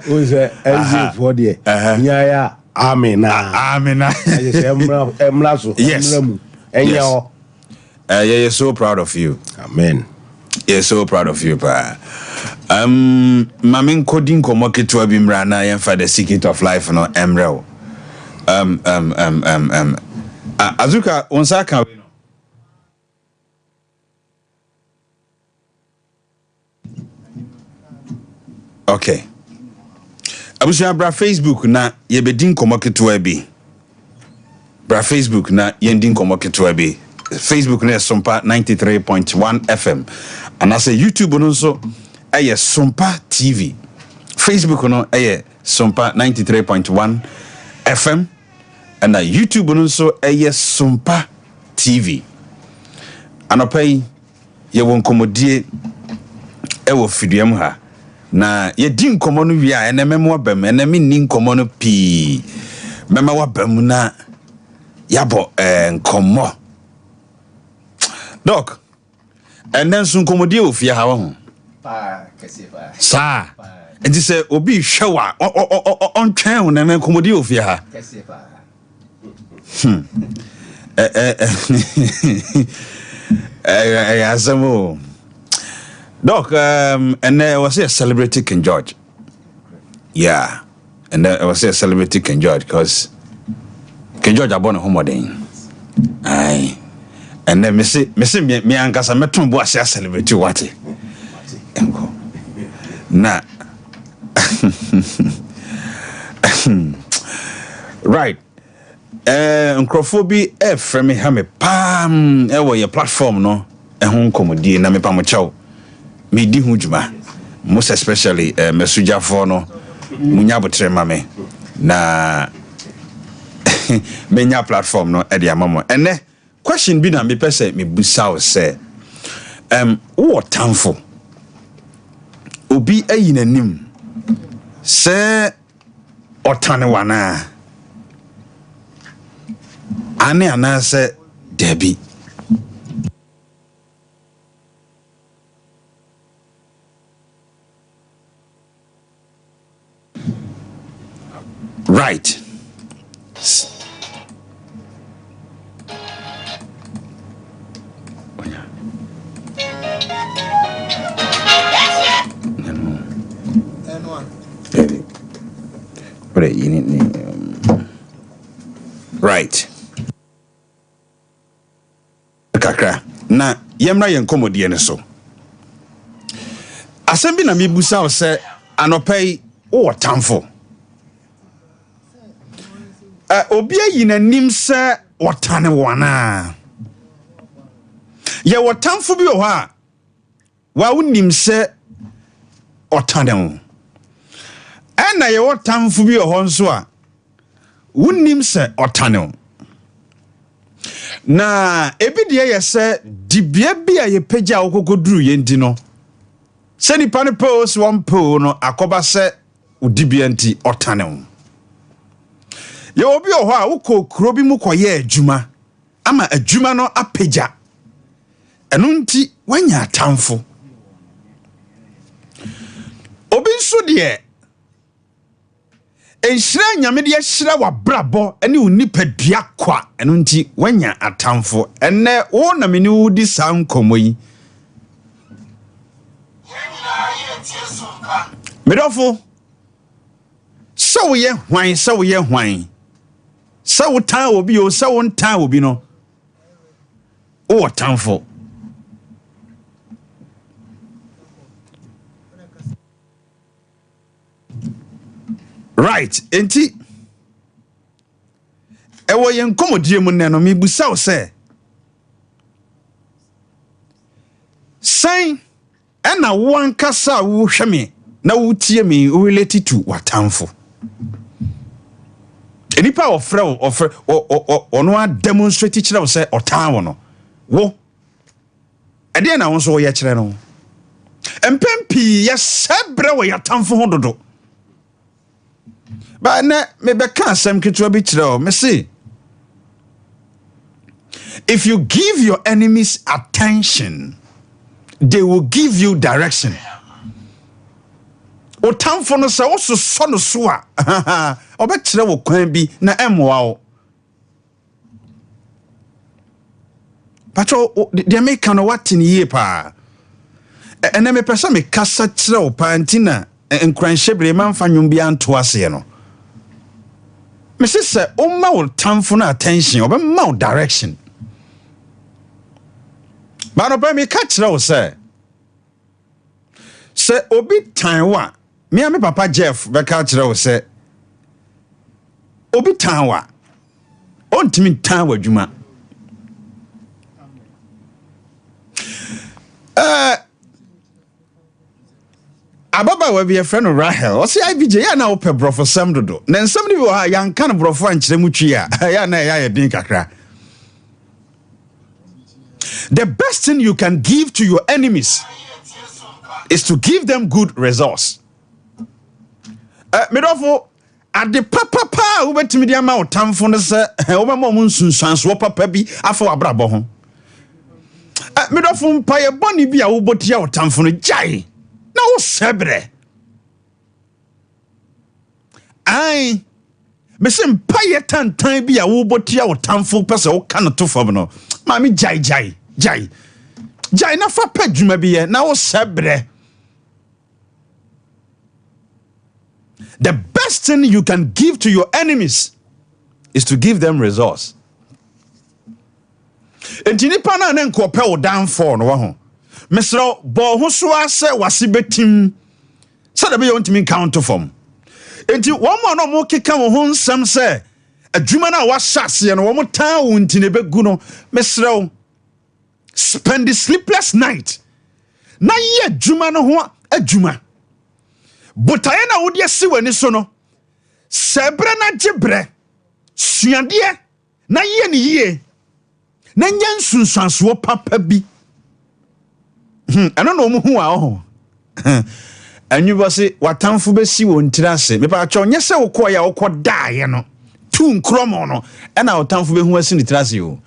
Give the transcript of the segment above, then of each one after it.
Who's a for the Yaya Amina? Yes. You're so proud of you. Amen. You're so proud of you, pa. Mamin coding komoke to abimrana and for the secret of life no emrel. Azuka onsaka. Okay. Abusha bra Facebook na yebedin komoke to abi. Bra Facebook na yendin komoke to abi. Facebook na SOMPA 93.1 FM. And I say YouTube no so aye SOMPA TV. Facebook no aye SOMPA 93.1 FM. And YouTube no so aye SOMPA TV. Anopay ye won komodie e wo fiduam ha. Na ye din komo no wi a ene memo bam ene mi nin komo no pi. Mema wa bam na yabo nkomo. Doc, and then soon comedy of your home. Sir, and this will be shower on town and then comedy of your. Doc, and there was a celebrity King George. Yeah, and there was a celebrity King George because King George abon a home. Aye. And then me ankasa metum bo asia celebrate what enko na right nkrofobi from me ha me pam e wo your platform no e ho komodie na me pam chaw me di hu djuma most especially mesuja for no munya botre ma me na menya platform no e dia mamo ene question bi na me pese me busa say what tamfo obi ayinanim say otane wana ane ana say debi right right kakra na yemra yen komodie ne so asembi na mebusa o se anopai o tamfo obi ayinanim se otane wana ye wotamfo bi o ha wa unim se otane wo na ye wotamfo bi o ho nso a unim se otane wo na ebidie ye se dibia bia ye pagya okokoduru ye ndi no se nipa ne pose one po no akoba se udibia nti otane wo ye obi o ho a ukokro bi mu koye adwuma ama adwuma no apagya eno nti wanya atamfo obi nso de enhira nyame de ahira wabrabo ene unipadua kwa eno nti wanya atamfo ene wo na meni wudi sankomoyi medofo so ye hwan so tan obi o so ntan obi no o tamfo right enti ewo yen komodie mu ne no mi busa o se sai ena wankasa wo hweme na wo tie me related to watamfo enipa ofre ono a demonstrate kire wo se otan wo no wo ede na wo so ye kire no empempi ye sebre wo yatamfo hododo ba na me be kan sam kitwa bi kire o me say if you give your enemies attention they will give you direction o tamfo no se wo so no so a obekire wo kwan bi na emwa wo pacho de make no what in ye pa ene me pesa me kasa kire wo pa antina enkranhyebre manfa nwom bi anto ase no me se o ma wo tamfo na attention obe ma wo direction ba no ba me ka kire wo se obi tanwa me and me papa Jeff be ka kire wo se obi tanwa ontimi tanwa dwuma ababa we be a friend of Rahel o se IBJ ya na ope brofo sam dodo na nsam ni wo ha yan kan brofo ankire mu twi ya ya na ya din kakra. The best thing you can give to your enemies is to give them good resource. Medofo ade papa wo betimi dia ma otamfo no se wo be mo nsunsanso papa bi afo abrabo ho. Medofo mpa ye boni bi a wo botia otamfo no jai na wo sebre. Ai me se mpa ye tantan bi a wo botia otamfo pese wo ka no to fam no. Ma mi jai na fa pa dwuma bi ye na wo sebre. The best thing you can give to your enemies is to give them resource. Entini pa na ne nkope wo downfall no ho. Mesro bo ho so ase wase betim. So da be you ntimi count from. Enti wo mo no mo keka wo ho nsam se adwuma na wa hyase no wo mo tan wo ntine begu no mesro spend the sleepless night. Na ye adwuma no ho adwuma. Botaye na wodi ase wani so no sebre na gibre suade na ye ne ye na nya nsunsanso papa bi eno no mu hu a ho anyu se watamfo be si won tirase me pa cho nye se wokoya wokodaye no tu nkromo no ena watamfo be hu asi ni tirase o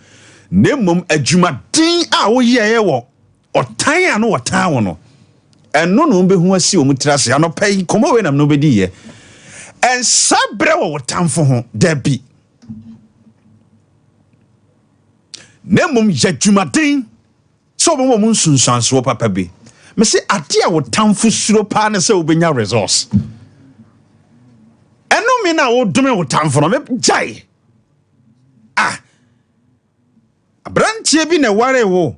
nemmom adwuma din a wo ye wo otan a no wotan wo no eno no be hu asi o mutrase anopai komo we nam no be di ye en sabre wo tamfo ho da bi nemmom yadwumaden so bo mo nsunsanso papa bi me se ade a wo tamfo suro pa na se obenya resource eno me na wo dome wo tamfo no me jai abrantie bi na ware wo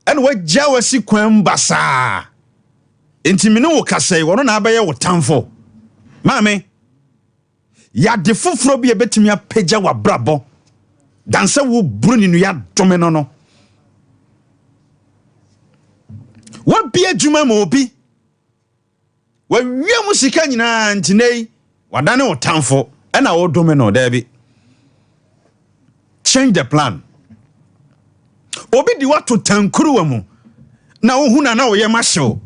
eno wagya wasi kwan basa enti mene wo kasai wono na abaye wo tamfo maame ya de foforo bi ebetimi apagya wa brabo danse wo bruni no ya dome no wa bia djuma ma obi wa wiem sika nyina ntinei wadane wo tamfo ena wo dome no dabi change the plan obi di wato tankuru wa mu na wo huna na wo ye mahyew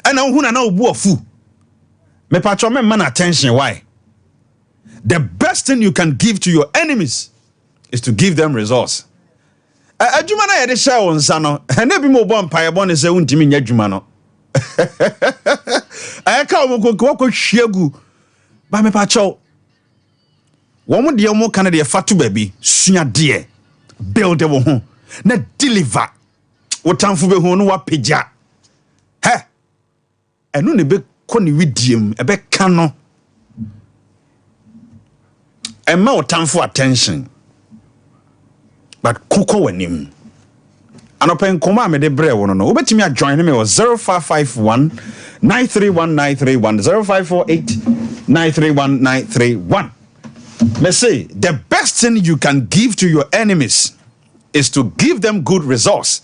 ena wo huna na wo bu afu me patcho me man attention why the best thing you can give to your enemies is to give them resource. Adwuma na ye de hye wo nsa no na bi mo bo mpaye bo ne se untimi nya adwuma no ka wo ko hwiegu ba me patcho wo mo de mo kan de fatu ba bi sua de build wo ho na deliver wo tamfo be ho no wa pagya enu ne be ko ne widiem e be ka no emma wo tamfo attention but kuko wanim anopen koma me de bre wo no obetimi a join me was 0551 931931 0548 931931. Me say the best thing you can give to your enemies is to give them good resource.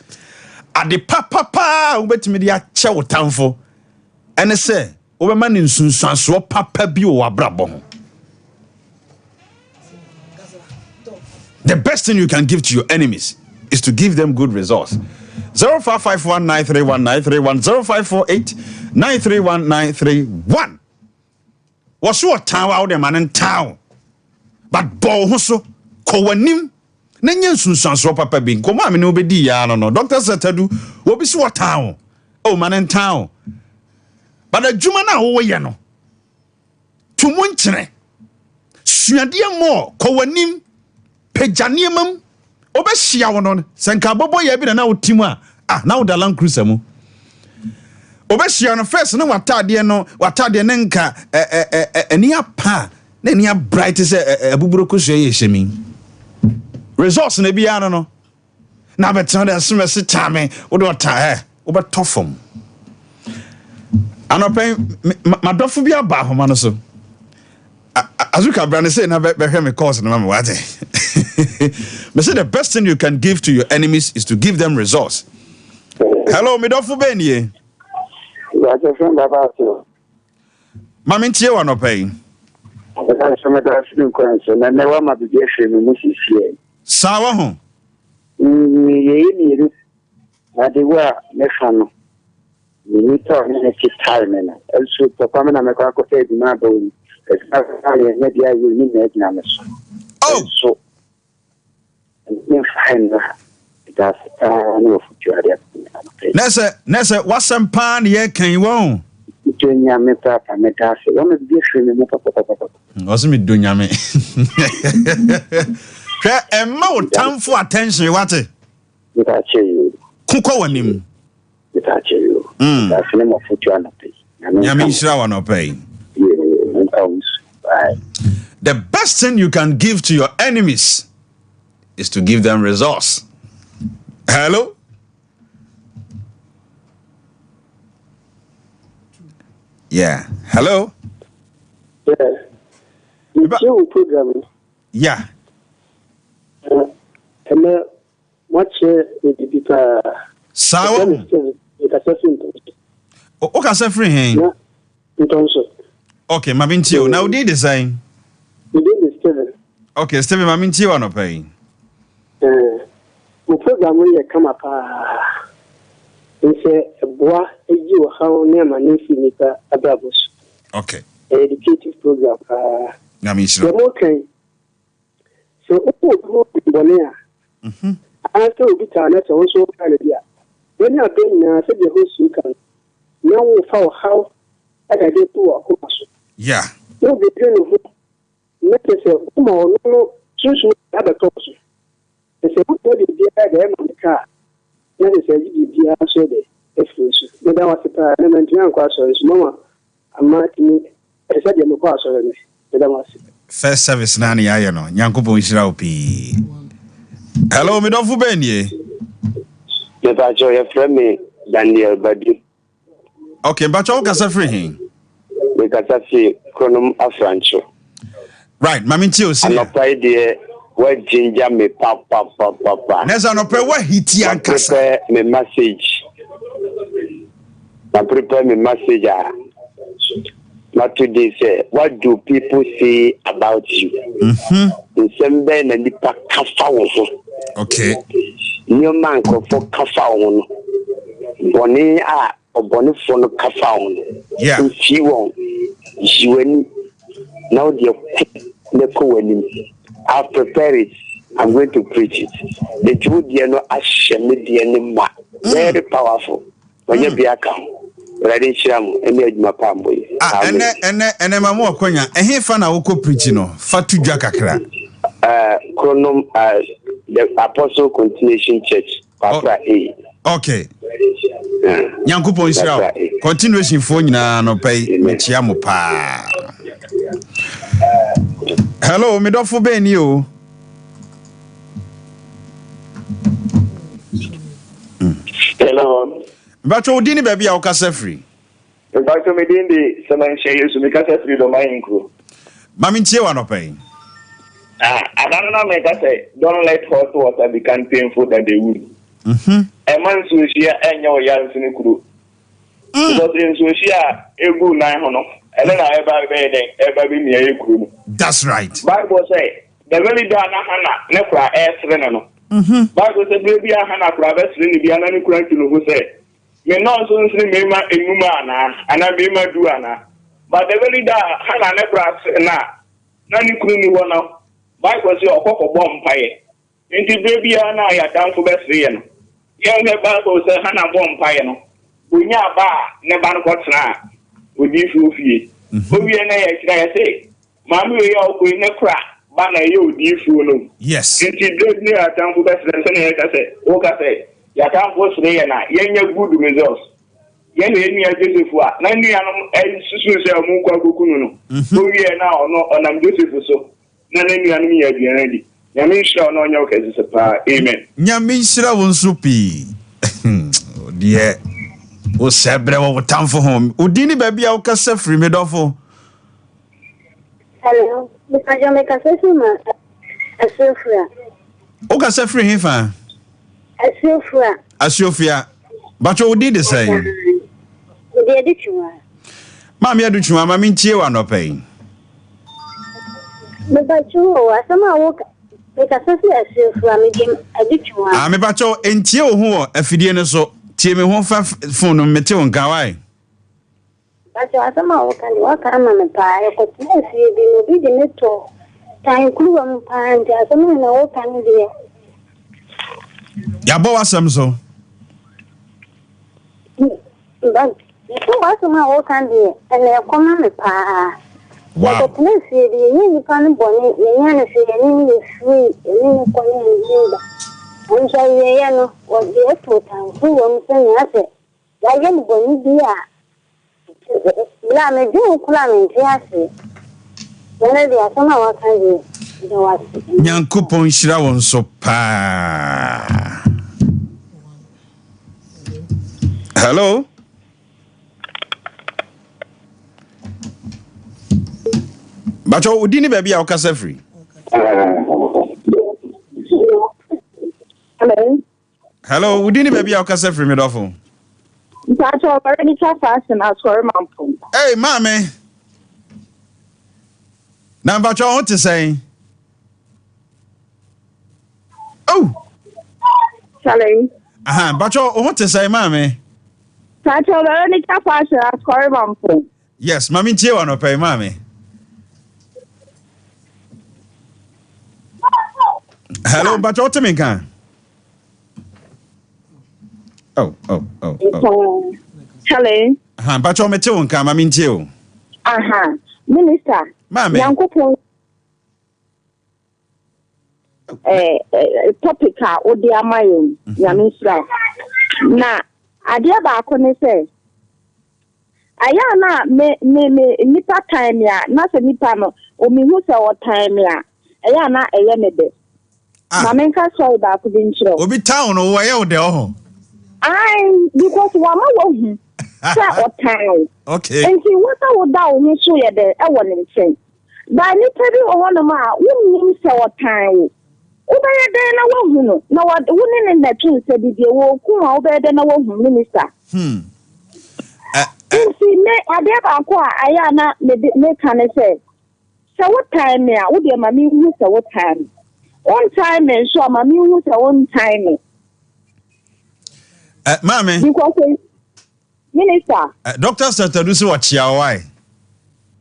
Ade papa obetimi de a che wo tamfo ene say obema ne nsunsanso papa bi wo abrabo ho. The best thing you can give to your enemies is to give them good resource. 0551931931 0548931931. What's your town out there, man, in town? But bo huso kowanim na nyansunsanso papa bi nkoma me no bedi ya no. Doctor Setadu obi so town. Oh, man in town. but adwuma na wo ye no to munkyere suade mo ko wanim pejane mam obehia wo no senka bobo ya bi na wotimu na wo dalan cruiser mu obehia no first na watade ne nka eni apa na eni bright se abuburo koso ye hyemi resource na bia no na betan da smese chame wo do ta wo betofom anopen madofo bia ba homa no so azuka brand say na be hear me cause no mama what me say the best thing you can give to your enemies is to give them resource. Hello midofo benie ya je friend about you mama ntie wa no pay I some of that sequence na never ma be hwe me musisi sawa ho ni na de wa me fano ni to ni ke time na also papa me na me kwa ko say di ma do oh so Nessa, what's some pan ye can won? Dunyame papa metase one of the free me papa was me dunyame Emma would time for attention what without you kuko wanim without you that's the name of future Yami shira no pay. The best thing you can give to your enemies is to give them resource. Hello? Yeah. Hello? Yeah. You program. Yeah. And what's the people? Sawa? Okay, say free hand. Okay, Mabintio. Now did design. You did Steven. Okay, Steven Mabintio no pay. The program will come up. It's a bois, a you how near my nephew Ababus. Okay. Educative program. Namisha. Okay. So, Bonia. After we turn it also kind of yeah. When you are being said the host you can now follow how I did to a course. Yeah. No, the train of let us say, come on, no, choose other course. They say, what did you have on the car? Let us say, you are so the exclusive. But that was the parliament young question is Mama. I'm not me. I said, you're no already. That was first service nani ayano. Nyankupo ishira upi. Hello, Midofu Benye. The Bajo, your friend me, Daniel Badu. Okay, Bacho Kasa free. Because I see Chronum Afrancho. Right, Mamintio, see. I'm not idea what ginger me papa. Neza no pre what hiti and kasa. Me message. I prepare me message. Not today say, what do people say about you? In some ben and the kafa. Okay. New man go for kafa. Boni or boni for no kafa. Yeah. She won't. She went. Now the co-winning. I've prepared it. I'm going to preach it. The Jew no anymore. Very powerful. When you be a come. Ready sham any my pambo. And mamu akonya. Ehe fa na woko preach no. Fatu dwa kakra. Chronum the Apostle Continuation Church. Pastor A. Okay. Nyankupo Israel. Continuation for nyina no pay metia mo pa. Hello, Midofo Beni o. Hello. But you didn't baby a kasa free. But me didn't someone share you so me kasa free do my incro. Mami ntie wa no pay. I don't know me say don't let hot water become painful that they will. A man so share enyo yan sinikuru. Because in so share egu 900 and then I be near you. That's right. Bible say the really da na hana ne kura esre no. Bible say baby hana kura esre ni bia na ne kura kilo go say me no so nsri me ma enuma ana be ma du ana. But the really da hana ne kura na ni kuru ni wona. Bible say okoko bom paye. Nti baby ana ya dan fo be sre no. Young Bible say hana bom paye no. Bunya ba ne ba no kotra. odiifo fie owie na yɛ kira yɛ sɛ maame yɛ ɔkɔ ne kora ba na yɛ odiifo no yes nti do ne atamfo bɛsrɛ sɛ ne yɛ ka sɛ wo ka sɛ yɛatamfo sere yɛ na yɛnyɛ good results yɛn na yɛnua Joseph a na nuanom susu sɛ ɔmo nkɔ akɔku no owie na ɔno ɔnam Joseph so na ne nuanom yɛ aduane di nyame nhyira ɔno ɔnyɛ ɔkɛse sɛ paa amen nyame nhyira wo nso pii deɛ o sɛbrɛ wo tamfo ho odini baabi a wo kasa firi me dɔfo hello because you make a session Asofia o kasa firi hefa Asofia bacho odi de say odi edichwa ma me aduchwa ma me ntie wa no pɛi me bacho asama wo make a session Asofia me dim edichwa me bacho entie wo ho afidie ne so tie me ho fa phone no mete wo nkawai bacho asama wo kan wa kama me pa e ko tnesi bi no bi de neto tan kruwa me pa ante asama na wo kan de ya bo wasam so but so asama wo kan de ene ko ma me pa wow tnesi bi ni pan boni yenya na se ni ni free ni ko ni nda onja ye no o de to tan kruwa me se ni ase ya ye ni boni bia la me ju kula me tiase wona dia sama wa kan de wasi nyankopon hyira won so pa hello bacho udini baby a okasa free hello udini baby a okasa free me dofo Bacho already fashion as for mampo. hey mame na bacho what to say oh Charlie. bacho what to say mame Bacho already fashion as for mampo. yes mami tie wa no pay mame hello bacho what me kan oh Charlie. bacho me tie won kan mami tie o Minister. mame Yankopon topic a odi amayo ya minister. Na adia ba ko ne say aya na me nipa time ya na se nipa no o mi hu se o time ya aya na eye ne de ma men ka so ba ko din chiro obi town o waye o de o because wa ma wo hu se o time okay and see what I would down so ye de e won nchen ba nipa bi o hono ma wo nim se o time wo be de na wo hu no na wo ne na tu se bibie wo ku ma wo be de na wo hu minister see me ade ba ko aya na me kan say so what time ya wo de ma mi hu so what time on time so ma mi hu so on time mame because minister doctor Satadu so wachia why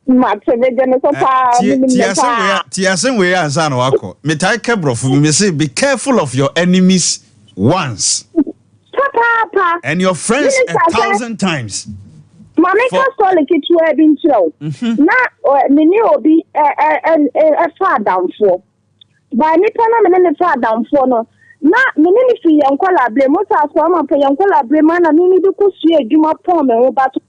ma tebe no so pa tiasen we answer no wako me tai kebrofu me say be careful of your enemies once papa and your friends 1,000 times mama ka so le kitu e bi nchiro na me ni obi fa downfall ba ni pa na me ne fa downfall no na me ni fi yankola ble mo sa so ma pa yankola ble ma na mi bi ku su adwuma pon me wo ba to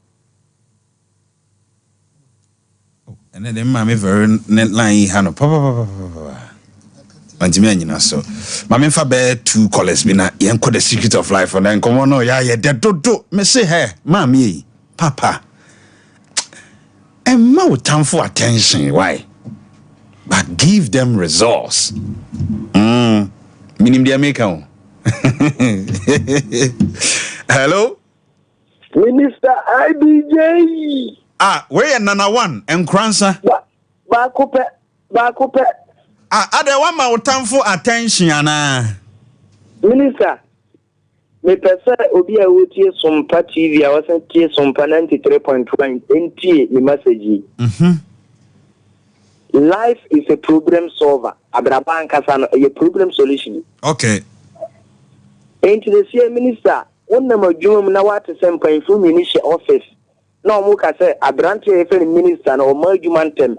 and then mama very net line ha no papa antimi anyina so mama fa be two colors bi na yenko the secret of life and then come on no ya ye de dodo me say hey mama yi papa and ma time for attention why but give them resource minim dia make am hello Minister IBJ where nana one enkransa ba kope ade one ma time for attention ana Minister me pesa obi a wotie SOMPA TV a wasan tie SOMPA 93.1 NTA me message life is a problem solver abraba ankasa no a problem solution okay enti the CM minister wonna madwuma na wate sempa infu mi ni she office no mo ka say abrante e fe minister na o ma adwumantem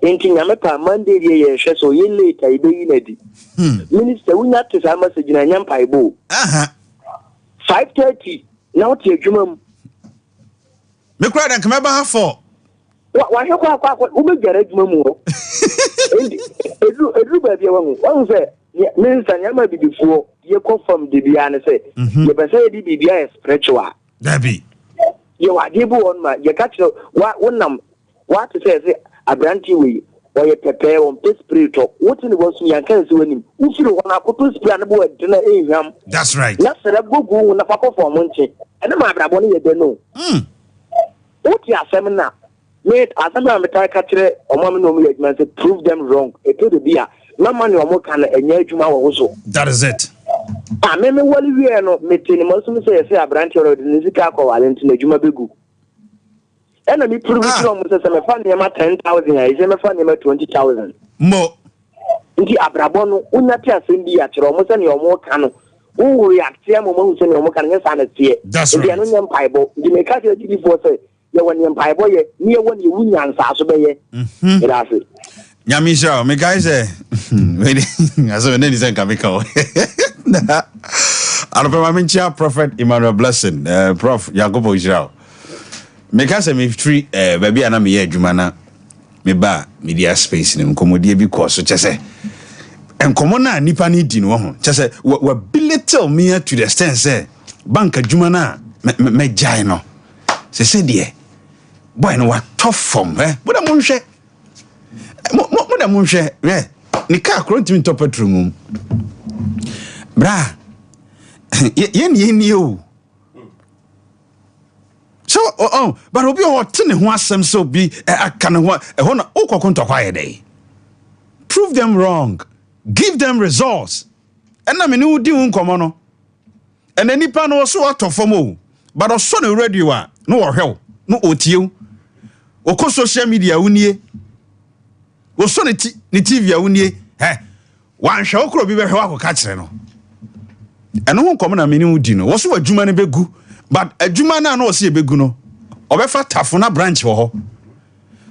enti nyame pa Monday ye hwe so ye late ai be yi na di minister wunya to sa message na nyam paibo 5:30 na o ti adwuma mu me kura dan kama ba for wa hwe kwa o be gare adwuma mu ho enti edu ba bia won say minister nyama bibifuo ye confirm de bia ne say ye be say di bibia spiritual dabi ye wa di bu on ma ye catch wa wonnam what to say abranti we or ye prepare on spiritual what in was me and can see when you feel one akoto spirit na bo edna ehwam that's right na sere gogu na papa for monche and ma abrabo ne ye de no what you asem na wait asem na me catch o ma me no me adwuma say prove them wrong e to the bia na man o mo kan enya adwuma wo so that is it me wali wie no me tini mo so me say abranti ro de nisika ko wale ntina adwuma begu ena mi prove it wrong mo say me fa ne ma 10,000 ya ise me fa ne ma 20,000 mo nti abrabo no unya ti asem bi ya kire mo say ne o mo kan no wo react ya mo mo say ne o mo kan nya sa na tie nti anu nyam paibo ndi me ka ti di for say ye woni nyam paibo ye ni ye woni wunya nsa so be ye irase Nyamisha, me guys aso ne disen kamika o Alpha Mincha Prophet Emmanuel Blessing Prof Yakobo Israel me ka se me free baby ana me ye adwuma na me ba media space ne nkomodie bi ko so chese enkomo na nipa ni di no ho chese wa belittle me to the extent say bank adwuma na me jai no se de boy no wa tough form boda mo nhwe mo da mo nhwe ni ka krontim to petrol bra ye o so but obi o tene ho asem so bi aka ne ho na okokonto kwaye dey prove them wrong give them results and na me ni udi nkomo no and nipa no so atofom o but so na radio a no wo hwew no otie o social media unie wo so ne TV a unie wan hwe okro bi be hwe akoka kire no eno ho nkomo na me ni udi no wo so adwuma ne begu but adwuma na o se ebegu no obefa tafo na branch wo ho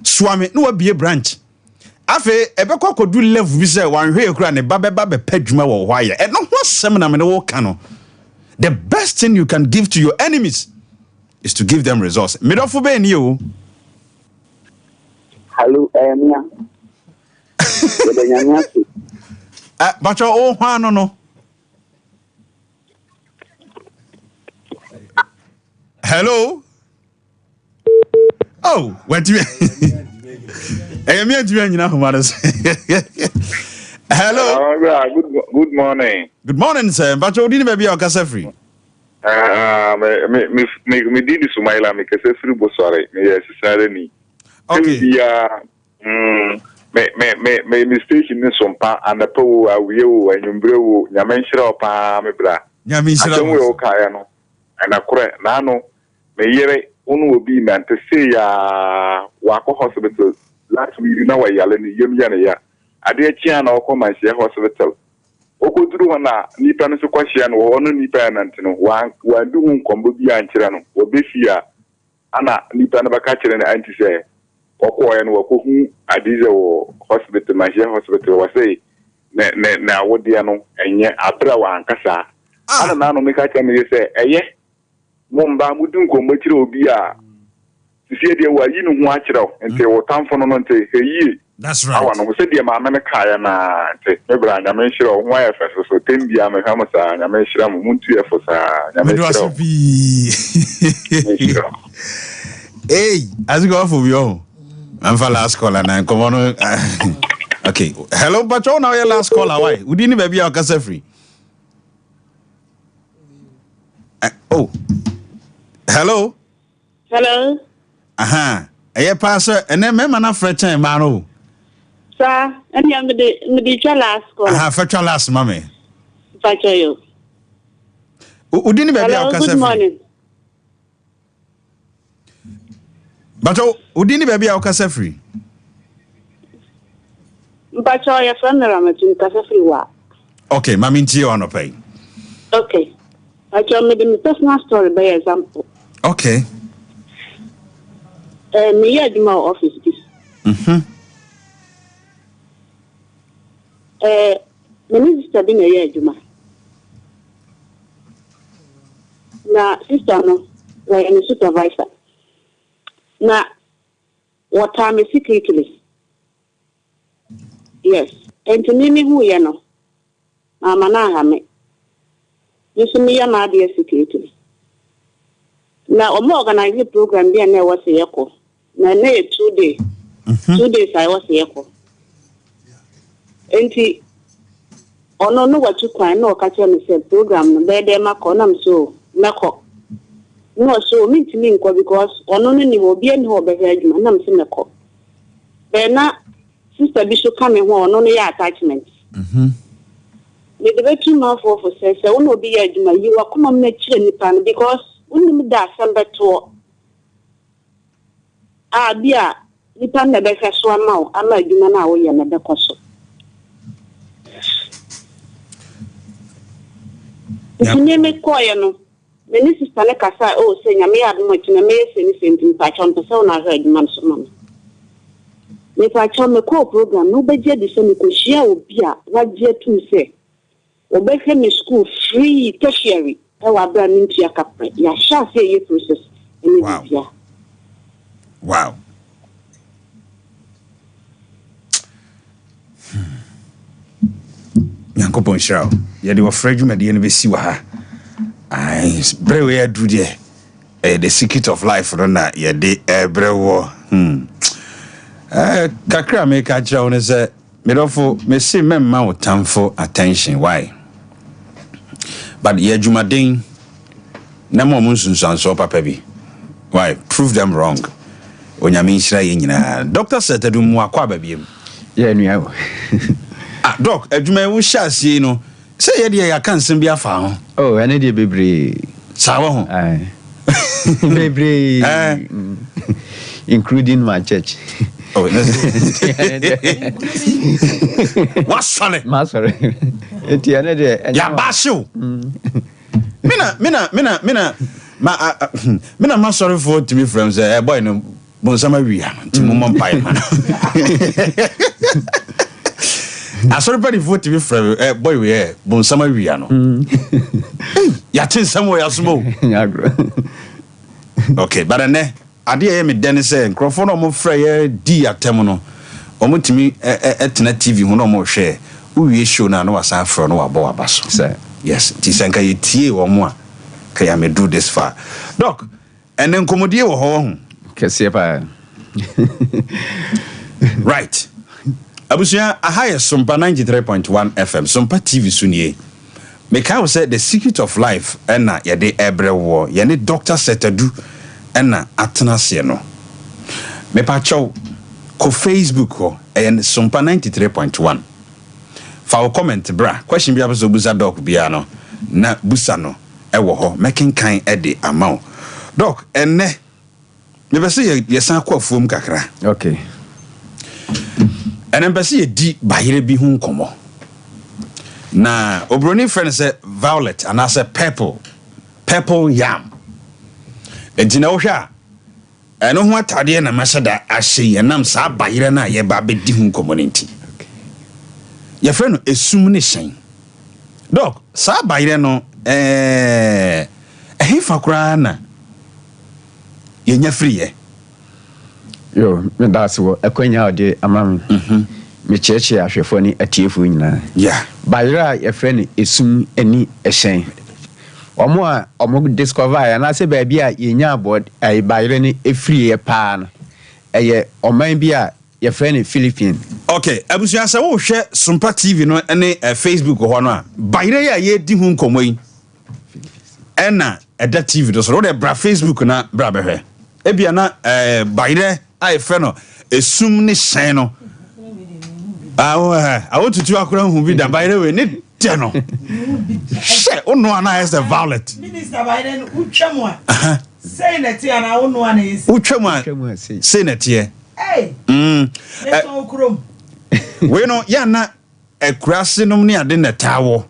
swame no wabie branch afi ebekọ kodu level bi se wanhwe ekura ne babeba be padwuma wo ho aye eno ho asem na me ne wo ka no the best thing you can give to your enemies is to give them results midofo be ni o hello mia but o hwa no hello oh what do you hello good morning good morning sir but you didn't be your casa free me did Sumaila me kase free bo sorry me yes sare okay me station ni SOMPA and the power we o anyumbre nyamenhira opa me bra nyamenhira we o kaya no and akure na no me yere unu obi na nte say ya wako hospital last week na wa yale ni yem ya na ya ade chia na okọ manhia hospital okoduru na nipa no so kwahia no ono nipa na nte no wa du hu nkombo bi ankyere no obefia ana nipa na baka kyere na anti say okoya no wakohu adize wo hospital manhia hospital wa say na wodia no enye abra wa ankasa ana na no me ka kyere me say eye momba mudu nkombo kyere obi a sisi de wa yi no ho akyere ente wo tamfo no nte heyi that's right awa no se de ma me kaya na ente me bra nya me hyira ho ya feso so tembia me hama sa nya me hyira mo muntu ye fo sa nya me hyira hey as go for you I'm for last caller na come on okay hello but now your last caller why we didn't baby our casa free oh hello eh pastor and then me na frechen man o sir and ya me de last caller fecha last mama fecha you we didn't baby our casa free good morning but we didn't baby our casa free but your friend Ramatin casa free wa okay mama nti on pay okay I tell me the personal story by example okay Me ya di ma office this. Me sister bi na ya adwuma. Na sister no, like a supervisor. Na what time is secretly? Yes. And to me who you know. Mama na ha me. You see me ya na dey secretly. Na o mo organize program bi na was yeko. Na 2 days. 2 days I was yeko. Enti ono no watu kwan na okache me say program no be dey makọ na so meko. No so me ntimi nko because ono no ni obi ani ho be adwuma na me say meko. Be na sister bi so come ho ono no ya attachment. Me the betu ma for say ono obi ya adwuma yi wa kuma me kire nipa no because unim da asamba to bia nipa na be hwe so ama ama adwuma na wo ye na be koso. If me koye no, me sister le kasa say nya me adu much na me se ni sentim pa chon to say na head man so mama. Me pa chon me call program no be je de se me ko hia obi a wa je tu se. Obehwe me school free tertiary e wa bra mi ntia kapre. Ya sha say ye process eni bia. Wow. Yankopon shao. Ya de wafreju me de ne be si wa ha. Ai, brewe ya do de. The secret of life no na ya de brewo. Kakra me ka kira won se me dofo me se memma wo tamfo attention why? But ya jumaden na mo nsunsuanso papa bi. Why? Prove them wrong. Onyame nhyira ye nyina. Dr. Setadu mu akwa babiem. Ya nua. Doc, adwuma wo hyase no. Say ye de ya kan sem bi afa ho. Oh, ene de bebre. Sawa ho. Ai. Bebre. Including my church. Oh, what's sorry? Ma sorry. Eti ene de ya basho. Mina ma sorry for to me from say boy no bonsama wia nti mo mpai man. Sorry for to me from boy we bonsama wia no. Ya tin somewhere else mo. Okay, but ane ade me den say nkrofo no mo frɛ di atem no omutimi etena TV ho no mo hwɛ uwie show na no wasa afro no wabɔ wabaso. Sir. Yes, ti sanka yetie wo mo a ka ya me do this far. Doc, and then komodie wo ho. Kese pa. Right. Abusia ahaya SOMPA 93.1 FM. SOMPA TV sunie. Make I say the secret of life na ye de ebrewo. Ye ne Dr. Setadu na atenase no. Me pa chow ko Facebook ho and SOMPA 93.1. Fa wo comment bra. Question bi abeso busa doc bia no. Na busa no ewo ho making kan de amount. Doc enne me be say ye san kwa fuom kakra. Okay. Enen be say ye di bayire bi hu nkomo. Na obroni friend say violet and I say purple yam. Ejina wo hwa eno ho atade na masada ahye ye nam sa bayire na ye ba be di hu nkomo nti. Ye friend no esum ne hyen. Doc sa bayire no fa kura na ye nya free ye. Yo, me that's what akwanya ode amam. Me cheche ahwefo ni atiefo nyina. Yeah. Bayira ye friend esum ani ehyen. Omo discover ya na se ba bia ye nya aboard ai bayire ni efree ye pa no. Eye oman bia ye friend Philippine. Okay, abusu asa wo hwe SOMPA TV no ne Facebook ho no a bayire ya ye di hu nkomo yi. Ena eda TV do so de bra Facebook na bra behwe. Ebia na bayire ai fe no esum ne hyen no. Awo tutu akura hu bi da bayire we ne de no. She ono ana is the violet. Minister bayire utwam a. Say na tie na ono ana is. Utwam a. Say na tie. Hey. Eso okrom. We no ya na ekura sinom ne ade na tawo.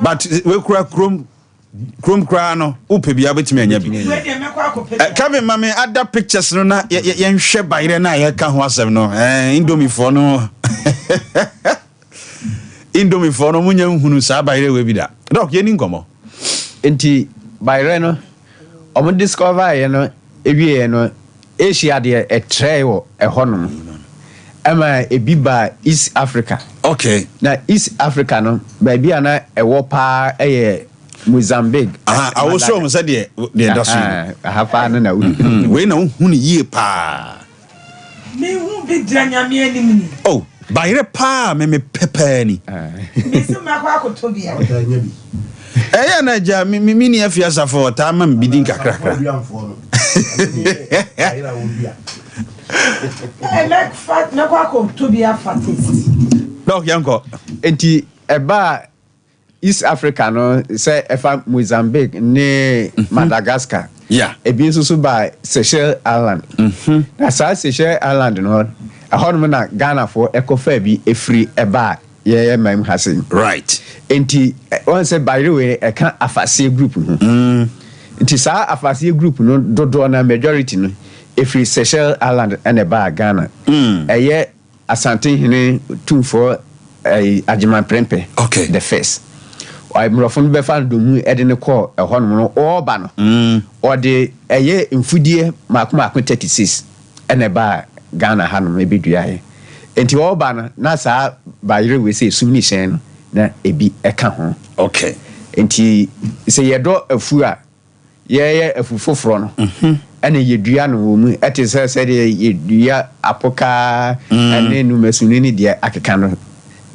But we kura krom Chrome crano, upe bi abetimi anya bi. Kevin mame other pictures no na yen hwe bayre na ye ka ho asem no. Indomie for no. Indomie for no munya hunu sa bayre we bi da. Doc ye ni nkomo. Enti bayre no omo discover ye no ewie no Asia de a tray wo ehonum. Ama ebi ba East Africa. Okay. Na East Africa no baby ana ewo pa Mozambique. I was sure said the industry. I have found na we know who ye pa. Me who be dranyame anim. Oh, bayre pa me pepper ni. Me so makwa akotobia. Na ja me ni afiasa for time am bidin kakra. Like fat makwa akotobia fatist. Doc yanko. Enti eba East Africa no say efa Mozambique ne Madagascar. Yeah. Ebi nso by Seychelles Island. Na sa Seychelles Island no ahon na Ghana for ekofa bi efri eba ye mam hasen. Right. Enti one say by the way e kan afase group no. Enti sa afase group no dodo na majority no efri Seychelles Island and eba Ghana. Eye Asante hene tumfo Ajiman Prempe. Okay. The first. I mrofon be fa do mu e de ne call e hono no oba no o de eye mfudie makoma 36 ene ba Ghana ha no e bedua he enti oba no na sa ba yire we say sumni shen na ebi e ka ho. Okay. Enti se ye do afu a ye afu foforo no ene ye dua no wo mu ete se de ye dua apoka ene nu masuni ni de akeka no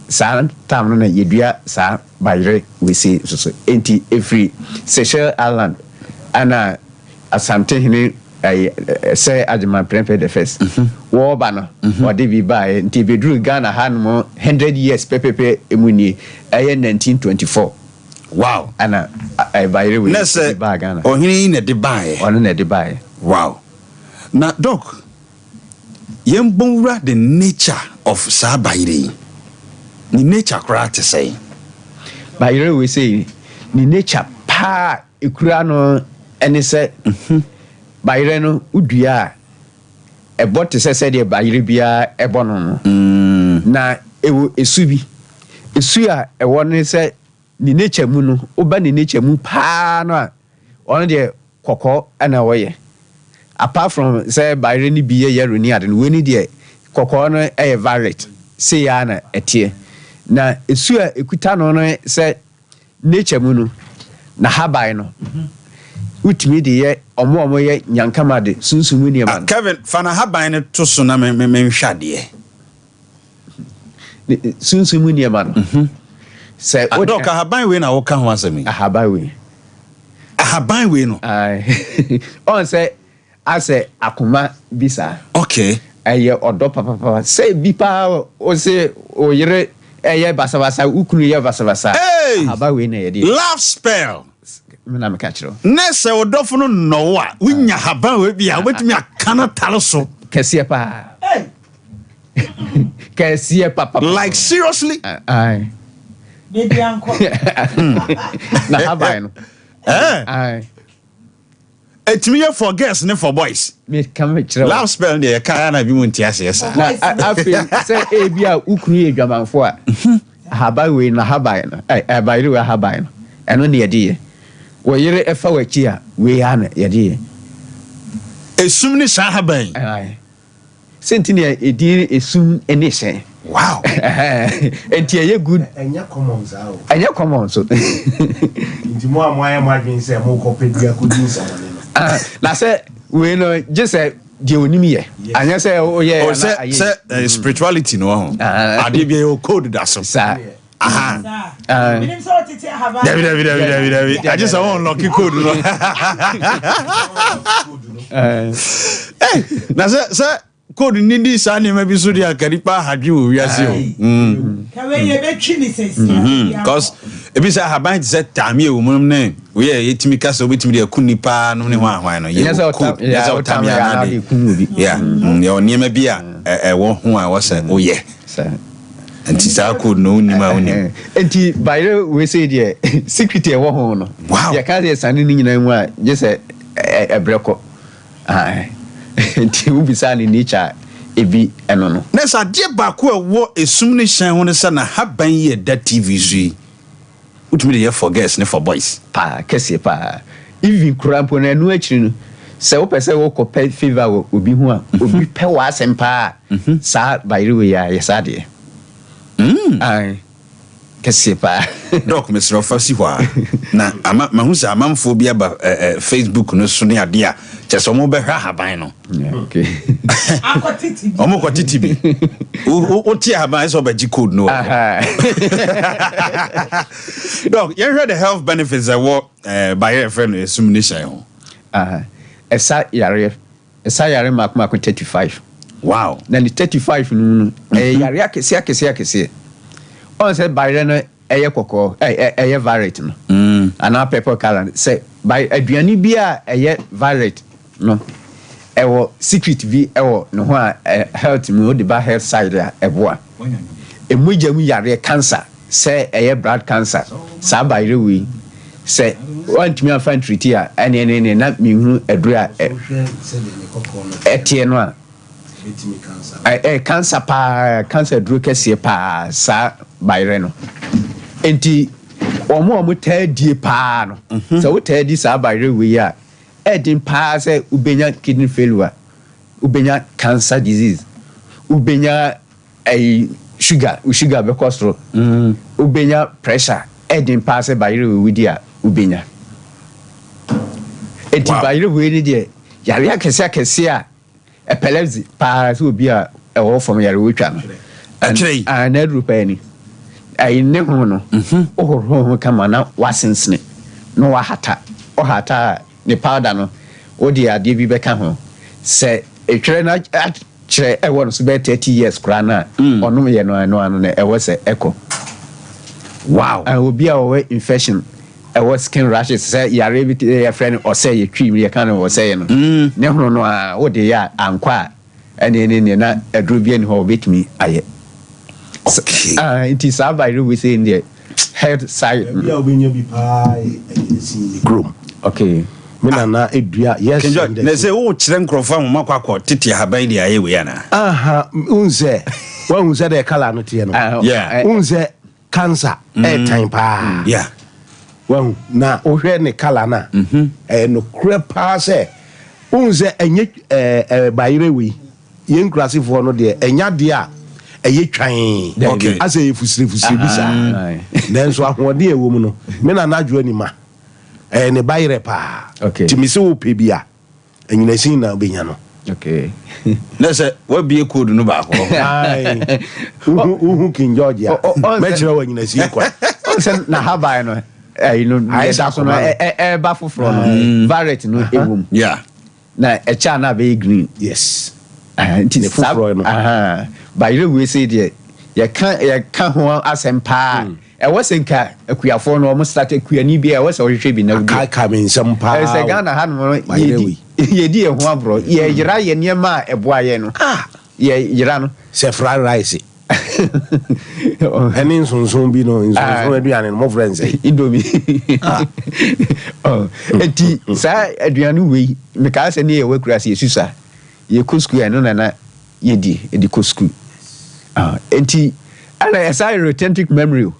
sa tam no na ye dua sa bayre we say so enti every Seychelles Island ana Asante hene say Ajiman Prempe the first wo ba no o de bi ba enti bedru Ghana ha no 100 years pepepe emuni 1924. Wow. Ana bayre we ba Ghana o hene na de bae ono na de bae. Wow. Na doc yembonra the nature of sa bayre ni nature kra te say bayre we say ni nature pa ekura no ene se bayre no udua ebo te se de bayre bia ebo no na ewo esu a ewo ne se ni nature mu no oba ni nature mu pa no a ono de kokko ana woye apart from say bayre ni biye yero ni ade no we ni de kokko no e violet say ya na etie na esu a ekuta no no se nature mu no na habai no utimi de ye omo ye nyankama de sunsumu ni ma. Kevin fana habai ne to so na me hwade sunsumu ni ma no se o do ka habai we na wo ka ho asemi habai we no on say ase akuma bisa. Okay. Eye odo papa say bi pa o se o yere eye basabasa ukunu ye basabasa habai we na ye de love spell na me catch ro nese odofo no no a wunya haban we bia wetumi akana talo so kese pa kese papa like seriously ai baby uncle na haban no ai etimi ye for girls ne for boys me come chiro love spell de ka na bi mu ntiase yesa na afi say e bia ukunu ye dwamanfo a haban we na haban no ai bayre we haban no eno ne ye de wo yere efa wachi a we ya na ye de esum ni sa haban ai sentini edin esum ene hye. Wow. Enti ye good enya common zao enya common so nti mo amoya madwin se mo kopedia kodin samone no na se we no just de onimi ye anya se o ye se spirituality no ho ade bia o code da so sa minim so tete haba David I just want lucky code no na se code ni di sa ne ma bi so dia karipa hadwe o wiase o ka we ye betwi ni sesi because ebi sa haban se tami e wo munum ne we ye yetimi ka so betimi de akuni pa no ne ho ahwan no ye so tami ya na de kunwu bi ya ye oniema bi a wo ho a wo se o ye Anti sa code no nima onim. Anti by we say there secret e wo ho no. Wow. Ya ka dey sane ni nyina mu a just e breko. Anti u bisa ni nature ebi eno no. Na sa de ba ko ewo esum ne hyan ho ne sa na haban ye da TV so. Utumi dey for girls ne for boys. Pa kese pa. Even krampo na enu akiri no. Se wo pese wo ko pe favor obi hu a obi pe wa asempa sa by the way ya yesa de. Ai kese pa. Doc Mr. Ofasi hwa. Na ama mahu se amamfo bi aba Facebook no so ne ade a cheso mo be hwa haban no. Okay. Akotiti. Omo kwatiti bi. O ti haban so be code no. Doc, you heard the health benefits that what by your friend esumnation ho. Esa yare makuma 35. Wow. Na ni 35 no yare akese. On said by no eye kokko eye variant no. Ana pepper color say by aduani bia eye variant no. Ewo secret vi ewo no ho a health me o de ba health side a eboa. Emujam yare cancer say eye blood cancer. Sa by the way say want me afan treaty a ene na me hu adura etie no a cancer cancer duro kese pa sa bayre no enti omo tadie pa no so we tadi sa bayre we a edin pa say ubenya kidney failure ubenya cancer disease ubenya sugar be cholesterol ubenya pressure edin pa say bayre we dia ubenya enti bayre we ni de yare akese a epilepsy pa so obi a ewo from yare we twa no Actually, na drupa ni ai ne ho no ho kama na wasensene no wa hata o hata ne powder no o di ade bi beka ho se etwere na kire ewo no so be 30 years kra na ono ye no na ewo se echo. Wow. Obi a we infection ewo skin rashes say yare bi your friend or say you twi me kan o say no ne ho no a o de ya ankwa ene na aduru bi en ho betimi aye. Okay. It is by we say in the head side. Yeah, we be pie groom. Okay. Me na edua yes. Na say o kire nkrofo mo makwakọ tete haban dia ye we yana. Unze. Wa unze de kala no tie no. Yeah. Unze cancer time pa. Yeah. Wa na o hwe ne kala na. No crepa say unze enye bayire wi. Yen krasifo no de enya de a eye twan. Okay. Ase efusire bisa. Nenso ahode ewo mu no. Me na nadwo anima. Ne bayire pa. Okay. Timisi wo pebia. Enyina sin na obenya no. Okay. Na say we be code no ba ko. Ai. Uhu King George ya. Me kire wa nyina sin kwa. Onse na haba no no da so no ba foforo no variant no ewum. Yeah. Na echa na be green. Yes. Nti foforo no. Bayire we say there ya kan ho asempa e wosenka akuafo no mo start akuani bia e wose ohwehwe bi na udi Ka me nsem pa. e se Ghana ha no yedi e ho abro ye yira ye niema eboa ye no ye yira no Se fried rice. Eni nsonson bi no nsonson aduane mo friends indomie eti sa aduane we me ka se ne ye wakura se yesusa ye kusku eno na yedi edi kusku enti ala esa retentive memory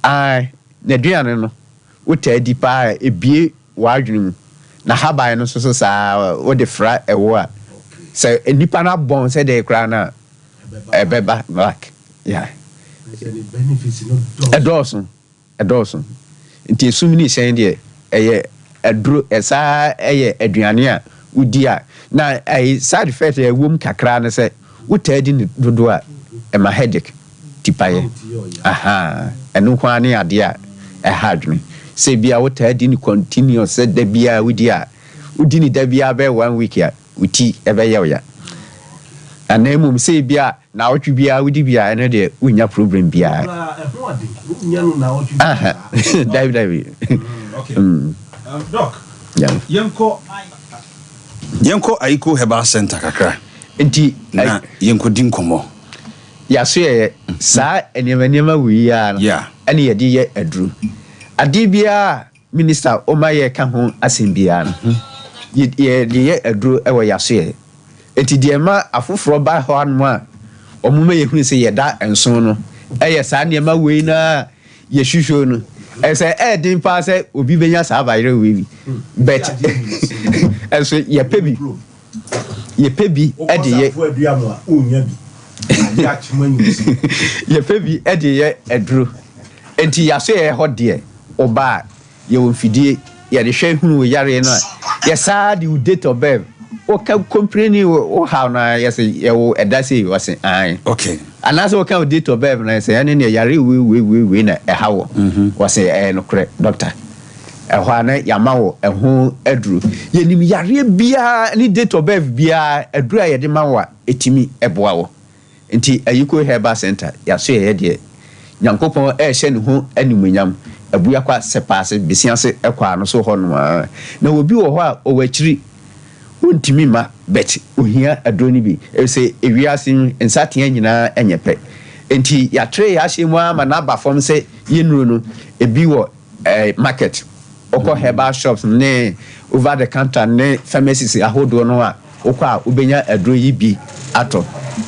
na aduane no wota adi pa ebie wadwene na haban no so saa wo de fra ewo a se enipa na bon se de kra na ebeba black yeah edosun nti esumni sen de eye aduro esa eye aduane a udi a na side effect e wom kakra na se wota adi ni dodo a ema headache tipaye enu kwa ne ade a hadwene se bia wota adi ni continuous se da bia udi a udi ni da bia be 1 week a uti ebe ye ya anemu se bia na otwe bia udi bia ene de unya problem bia David okay doc yeah yenko aiko herbal center kakra enti na yenko din komo yaso ye sa enema wi ya no ene ye de ye aduru ade bia minister o ma ye ka ho asembia no ye de aduru e wo yaso ye enti de ma afoforo ba ho anu a omuma ye hunu se ye da enso no eye sa enema wi na ye hwehwo no ese din pa se obi benya sa bayre wi but eso ye pebi ede ye ye pebi ede ye aduru enti yaso ye ho de oba ye wonfidie ye de hwe hunu yare no ye sa di date of birth o ka complain o how na yes ye wo edase was an okay and as o ka date of birth na say ene ne yare we na e hawo was no correct doctor ehwa na yamawo eho aduru ye nim yare bia ni date of birth bia aduru ye de mawo etimi eboa wo nti ayiko herbal center yaso ye de nyankopon hye ne ho animunyam abuya kwa sepase besianse ekwa no so ho no na obi wo ho a o wachiri untimi ma bet ohia adoni bi say ewiase nsate nyina enyepe enti ya tre ya hye mu ama na ba form say yenuru no ebi wo market oko herbal shops ne over the counter ne pharmacies ahodo no a okwa ubenya adro yi bi ato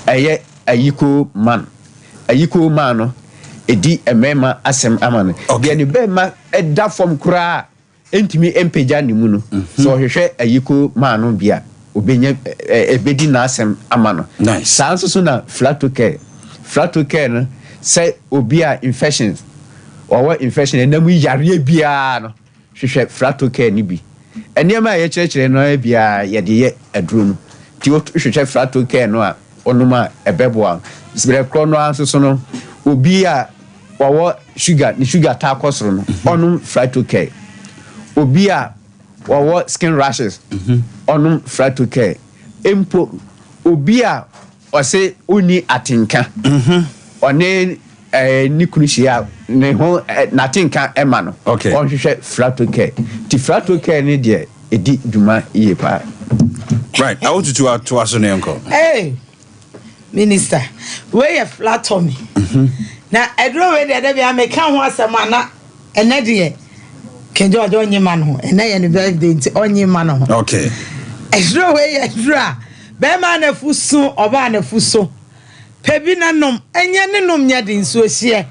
eye ayiko man no edi emema asem amane de ne be ma eda form kura entimi empeja ne mu no so hwehwe ayiko man no bia obenya ebedi na asem amano sanso so na flatocare no say obia infections or infection enam yare bia no hwehwe flatocare ni bi enema ye kyerkyere no bia ye de ye aduro no ti hwehwe flatocare no a onuma ebeboa sibere krono anso so no obi a wawo sugar ta kosoro no onum flatocare obi a wawo skin rashes onum flatocare empo obi a ose uni atinka one nikunushia ne ho natinka ema no on hwehwe flatocare ti flatocare ni de edi duma iye pa right I want you to ask on uncle hey minister where you flatter me na edro we de bia me kan ho asema na ene de kenjo ajo onye man ho ene ye ne birthday nti onye man ho okay edro we ye dra be ma na fuso oba na fuso pebi na nom enye ne nom nya de nso hie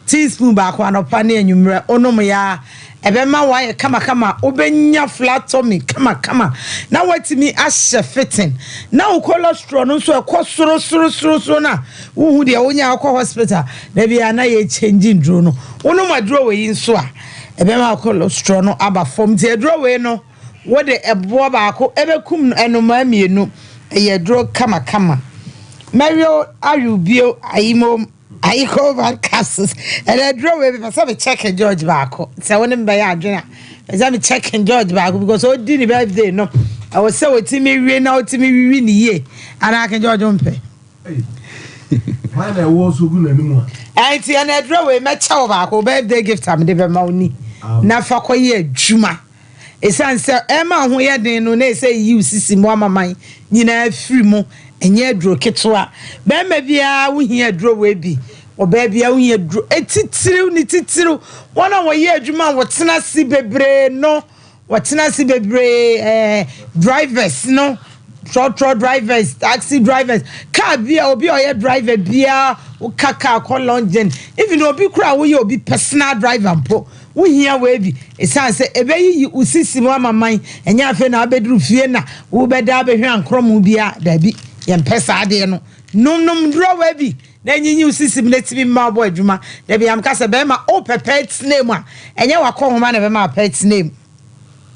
teaspoon ba kwa no pa na enwumre onom ya ebe ma wa ye kama obenya flatomy kama na watimi ahye fitting na o cholesterol no so ekosoro na wo hu de onya akọ hospital na bia na ye change ndro no onom adro we yin so a ebe ma cholesterol no aba form te adro we no wo de ebo ba akọ ebe kum enoma mienu ye dro kama Mario Arubio Aimo Aiko Valcasus and I draw with a check and George Barco. So when by Adriana, as I'm checking George Barco because all didn't birthday. No, I was so to me, ran out to me, really, ye, and I can George on pay. Why I was so good anymore? Auntie and I draw with my child Barco birthday gift. I'm never money. Now for quite Juma. It's answer Emma who had no say you see Mama mine, you know, free more. Enye dro ketwa be ma bia wo hia dro we bi oba bia wo hia dro etitiru ni titiru wona wo ye adwuma wo tena si bebre no wo tena si bebre drivers no truck drivers taxi drivers car bia obi o ye driver bia wo kaka ko longen even obi kura wo ye obi personal driver mpo wo hia we bi esan se ebe yi usisi mo amaman enya afa na abedru fie na wo beda abehwe ankromo bia da bi yem pesa ade no num draw we bi na nyinyi usisim letimi ma bo adwuma da bi am kasa be ma o pet name a enye wakọ homa na be ma pet name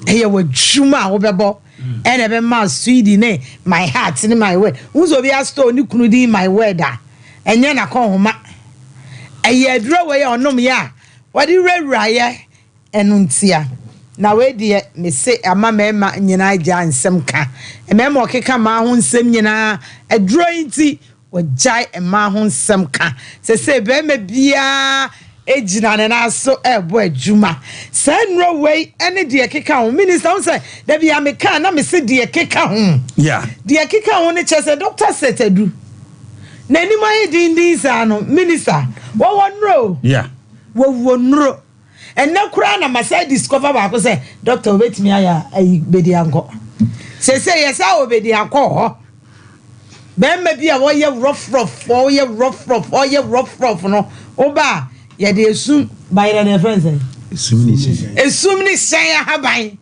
eye wadwuma wo bebo ene be ma swedi ne my heart ne my word uzo bi asto ni kunu di my word a enye na kọ homa eye draw we onom ya wadi rewra ye enuntia na we de me se ama mema nyina agya nsem ka mema okeka ma ho nsem nyina adrointi wajai ema ho nsem ka se be me bia ejina ne na so ebo adwuma sanro we ene de keka ho minister won say da bia me ka na me se de keka ho yeah de keka ho ne chese doctor setadu Nani my din sano minister. What one row? Yeah. What one row? And now crown my side discover I say, Doctor, wait me I be uncle. Say yes, I will be the uncle. Ben maybe a way rough, or ye rough, no. Oba, ye de soon by the friends. Assuming say I have by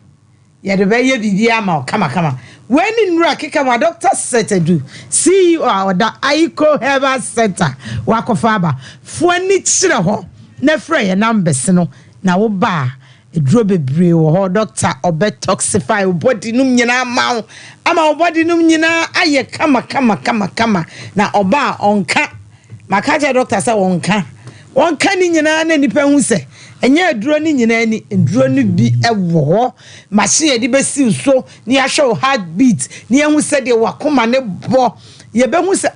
ye the way ye come on. When in Rakika, my doctor said to do, see you are the Aiko Herbal Center, Wakofaba, for Nitchero, Nefre, and Ambessino, now bar. A drobe brew or doctor or bet toxify body numina mount. I'm our body numina. Aye, come. Now, oba on cat. My cat doctor said on cat. One canning in any pen say, and you're droning in any and droning be a war. Machine de best so near show heartbeat. Near who said they were come and bo. Ye be who say,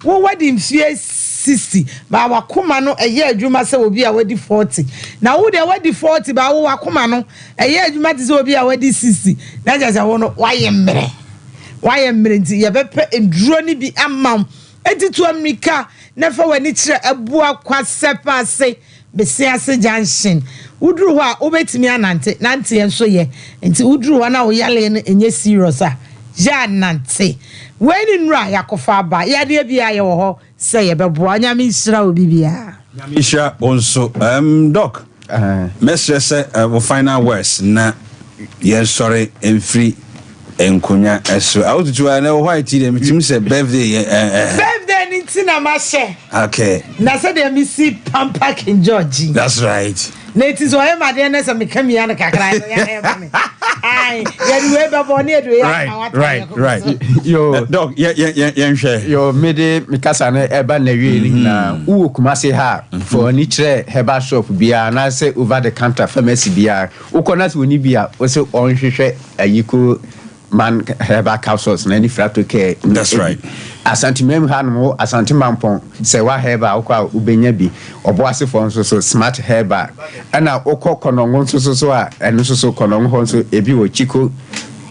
what in fear 60 ba wakoma no eye adwuma se obi a wadi 40 na wo de wadi 40 ba wo wakoma no eye adwuma te se obi a wadi 60 na jaja wo no waye mmere nti ye bepe enduro ni bi amam etitu amika na fa wani kire abua kwasepa se bese ase junction uduru ho a obetimi anante nante enso ye nti uduru ho na wo yale no enye serious a ja nante weni nra yakofa ba ya de bia ye wo ho say ye bebo anya mi sra obi bia nyami sha onso doc mesre say we final words na ye sorry enfri enkonya eso awututu na white dem tim say birthday birthday ni tina ma she okay na say dem mi see Pampa King George. That's right. Na it is why my dear na say me come here na kakra ya me ai ye we be boni edu ya right yo dog ye share yo mede mikasa na eba na wie na wo kumase ha for ni kire herbal shop bia na say over the counter pharmacy bia wo kona so ni bia wo say on hwehwe ayiko man herbal capsules na ni frato care. That's right. Asantimem hanmo asantimampon say wa herbal kwa ubenya bi oboase for so smart herbal ana okọ konongo so a eno so konongo ho so ebi wo chiko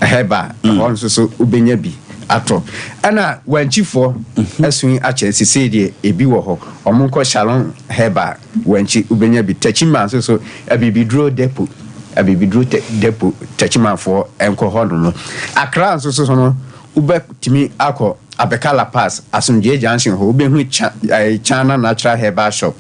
herbal ho so ubenya bi ato ana wanchifo asun ache sisi de ebi wo ho omonko shalom herbal wanchi ubenya bi tachima so abibidro depot depo techman for enko hodo no akra so no ube timi akọ abekala pass asumje junction ho ube hu China natural herbal shop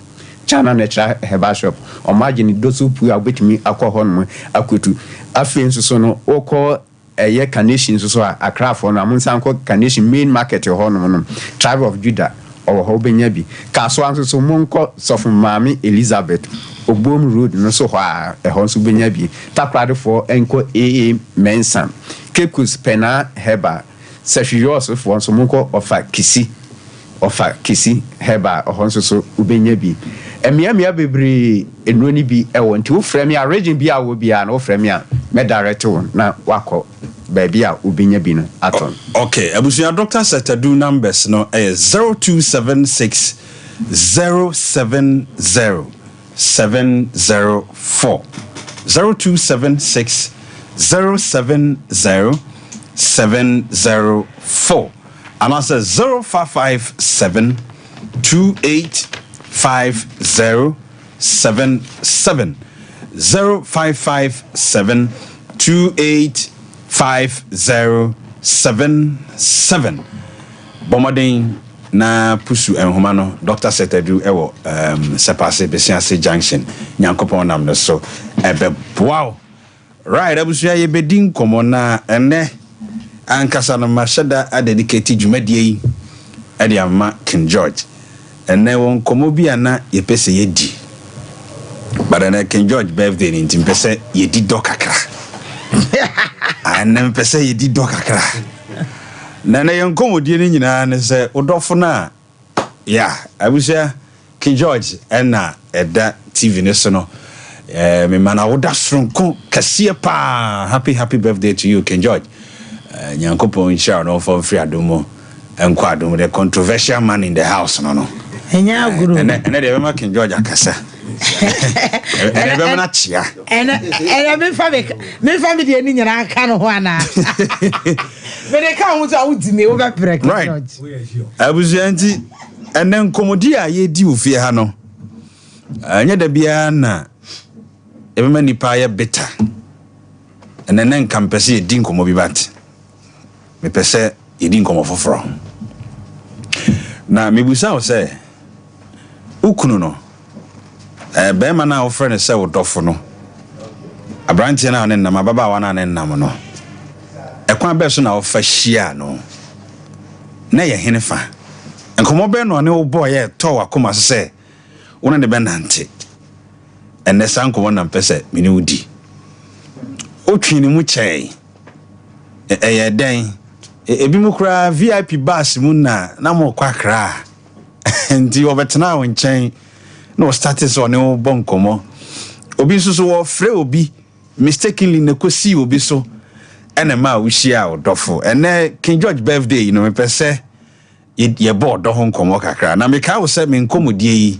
o margin dosu pu abetimi akọ ho no akotu afen so no okọ eye carnation so akra for no amunsan ko carnation main market ho no tribe of Judah o ho benya bi kaso anso so monko sofun mami Elizabeth Obom Road no so ha e ho so benya bi takrade for enko AA Mensan Kekus Pena Heba Seshios for so monko ofa kisi Heba o ho so ubenya bi emia bebre enoni bi e wonti wo frame ya region bi a wo bia na wo frame ya me direct na wako baby a ubenya bi no aton. Okay, abusia Dr. Setadu numbers no 0276 070 704 0276 070 704 and also 0557 285077 0557 285077 Bomadin na pusu enhoma no Dr. Setadu ewo sepase besiase junction nyankopon nam no so ebe wow right abusuya ye bedin komo na ene ankasa no mashada adedicate dwumadie yi ade ama King George ene won komo bia na ye pese ye di but na King George birthday ni ntimpese ye di dokakra anem pese ye di dokakra na yankomodie ni nyina ne se odofo na ya abusia King George na eda TV ne so no me mana woda sronko kase pa happy birthday to you King George nyankopon inshallah no for free adomo enko adomo the controversial man in the house no enya guru ene de be King George akasa ene be mana chia ene me family de ni nyina aka no ho ana me de ka hu so awudi me over break George abuzianti and then komodia ye di ofie ha no anya da bia na ebema nipa ya better and then campese ye din komo bi bat me pese ye din komo foforo na mebusa o se ukunu no be ma na ofre ne se wodofo no abrantie na ne nam ababa wa na ne nam no ekwan be so na ofa hia no na ye henefa enkomo be no ne wo boy ye to wakoma se wona ne be nante enne sanko na mpese mini udi otwini mu chei eye den ebi mu kra VIP bus mu na mo kwakra ndi obetena wo nchen no status on ne bon komo obi nso wo frɛ obi mistakenly ne kosi obi so ene ma wo hia odofo ene King George birthday you know me pese ye board do hon komo kakra na me ka wo se me nkomodie yi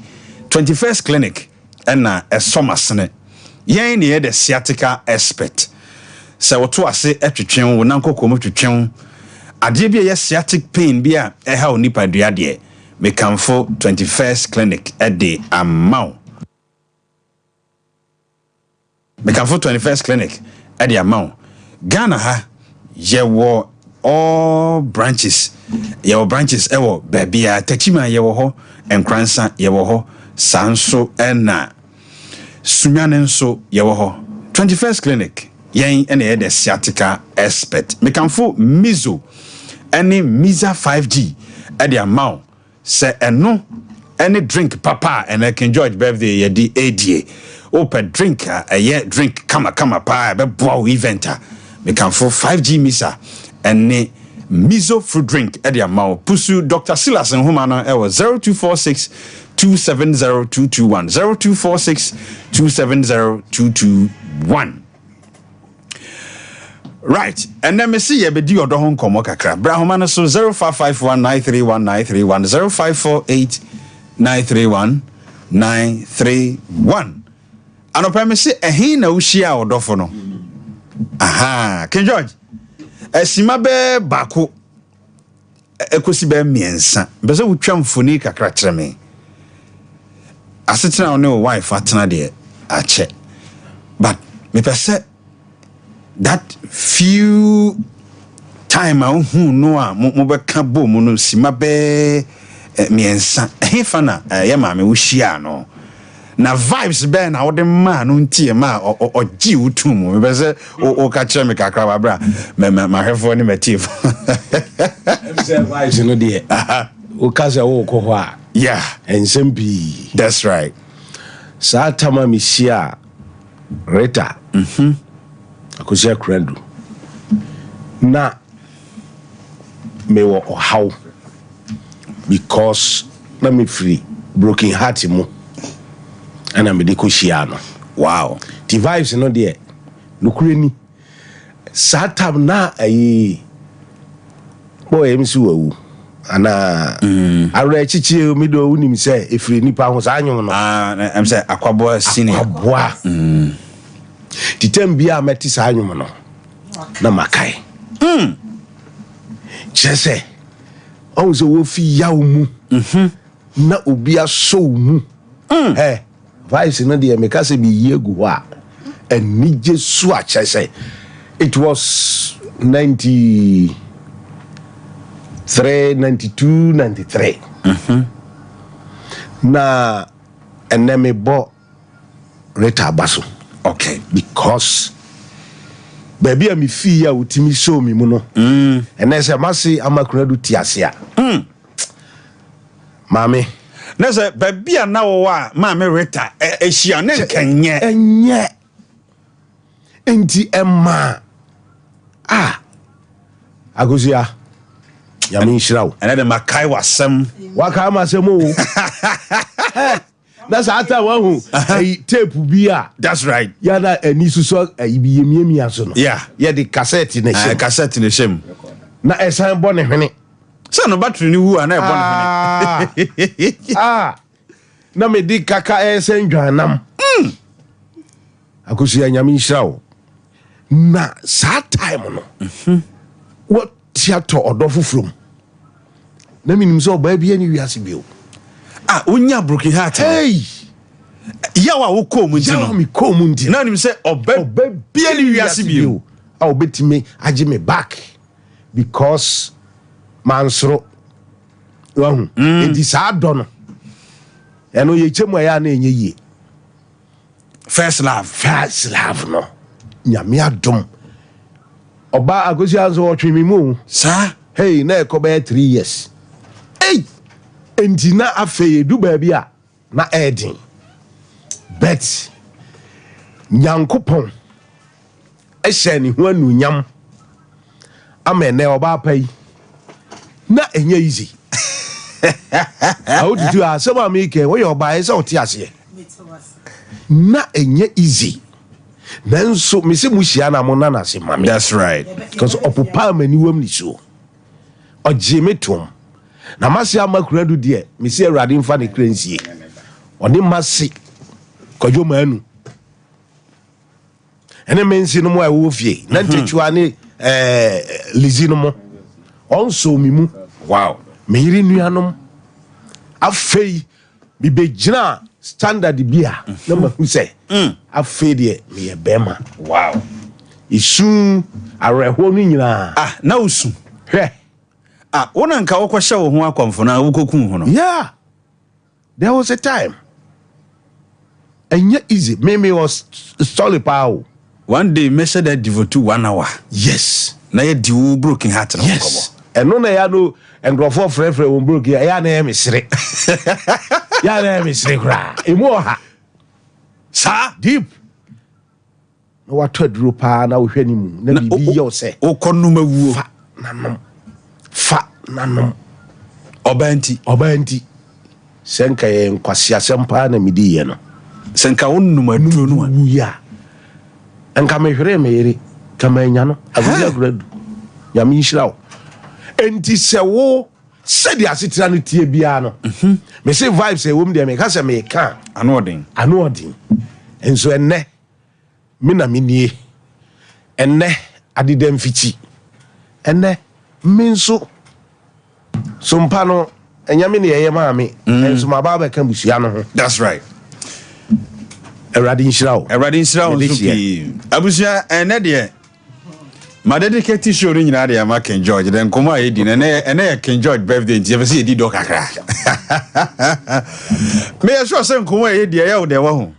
21st clinic ena SOMPA sene yen ne the sciatica expert se wo to ase etwetwen wo nanko komo twetwen ade bi ye sciatic pain bi a ha onipa dua de me kamfo 21st clinic at the amount me kamfo 21st clinic at the amount Ghana ha ye wo all branches ewo babia tachima ye wo ho enkransa ye wo ho sanso ena sunyane nso ye wo ho 21st clinic yen ene the sciatica expert me kamfo mizo any Miza 5G at the amount say eno any drink papa and King George birthday ye di ADA open drink a drink kama pa be boa eventer me can for 5G Misa any miso fruit drink at the amount pursue Dr. Silas and Humana 0246 270221 0246 270221 right, and then me see ye be di odo hon komo kakra. Bra homana so 0551931931 0548931931. Anopa me see ehin na uhia odofo no. Aha, King George. Esima be bako. Ekosi be miensa. Bese wutwa mfoni kakra kire me. Asetina one wife atena de ache. But me pese that few time who no mo be ka bom no sima be miensa hefa na ye ma me wo hia no na vibes be na wo de ma no ntie ma ogi utum me be se o ka kire me kakra ba bra ma hefo ni matif vibes no de o ka se wo ko ho a yeah ensem bi that's right sa tama mi hia Rita akosia krando na me wo how because na me free broken heart mu ana me de ko hia no wow the vibes no there no kureni satam na ayi boy MC wawu ana awre chichi mi do unim say efiri nipa ho sa anyum no am say akwabo senior aboa Titembia meti sa anyum no na makai chese on so wo fi yaw mu na obi aso mu vice no de me ka se bi yegu ho a enije su a chese it was 93 92 93 na eneme bo Rita baso okay because baby am fi ya utimi show me mu no and say masi amakuna do tiasia mami na say baby na wo a mami Rita ehia ne nkanye enye enti emma agozia ya mi shirawo and the makai wasem waka ma sem o that's after one tape bia that's right ya na ani suso ibiyemiemi aso no yeah the cassette na shem cassette na shem na esan bo ne hwene so no battery ni wu na e bo ne hwene na me di kaka esen dwanam akosi anyame nhyirawo na sa time no what theater odofo from na minim so ba bia ni wiase bio unya broken heart. Hey. Yawa wo ko mu ntino. Yawa mi ko mu ntino. Na nim say obe bia ni wiase bio. A obetime age me back because mansro. Wahu. Enti sa do no. Eno ye chemu ya na enye yie. First love no. Nyame adom. Oba agosi anzo otwe mi mu. Sa. Hey, na ekobe 3 years. Hey. Enti na afeye du ba bia na edin. Bet nyankopon ehye ni ho anunyam amene oba pai na enye easy. How did you asem amike wo your buy say oti ase na enye easy. Then so me se muhia na mo na na se mame. That's right. Because opopa mani wam ni so ojemetom na mase amakuradu de me se awrade mfa ne kransie oni mase kwajo manu ene mensi no mo awo fie na ntechua ne lizi no mo onso mi mu. Wow. Me yiri nuanom afei bi begina standard bia na mahu se afei de me ye bema. Wow. Isu areho no nyina na usu hwe wona nka wokɔhye wo ho akwamfo na wokɔkum ho no. Yeah, there was a time and yet easy me was solid power. One day measure that devote 1 hour. Yes. Na ye di wo broken heart no. Yes. And no na ya no engrofo frefre wo broken ya na ya mesre. Ya na ya mesre kra. Emu ha. Sa deep. No what aduro pa na wo hwani mu na bibi ye wo se. Wo konum awuo. Fa nanom. Obanti. Senka ye nkwasi asempa na midi ye no. Senka wonnum aduro no ya. Enka me hwere me yiri kama nya no aguya gradu ya mi nhyirawo enti se wo se dia setira no tie bia no me se vibes e wom de me ka se me ka ano odin enso enne me na menie enne adidem fichi enne minso SOMPA no enya me ne ye maame enso ma ba ka busua no ho. That's right. Eradi nhyirawo nsupi abusia ene de ma dedicate show ni nyina de ma King George den komo ayedi ene King George birthday nti e se edi do kakra me ya sure say komo ayedi ya wo de wa ho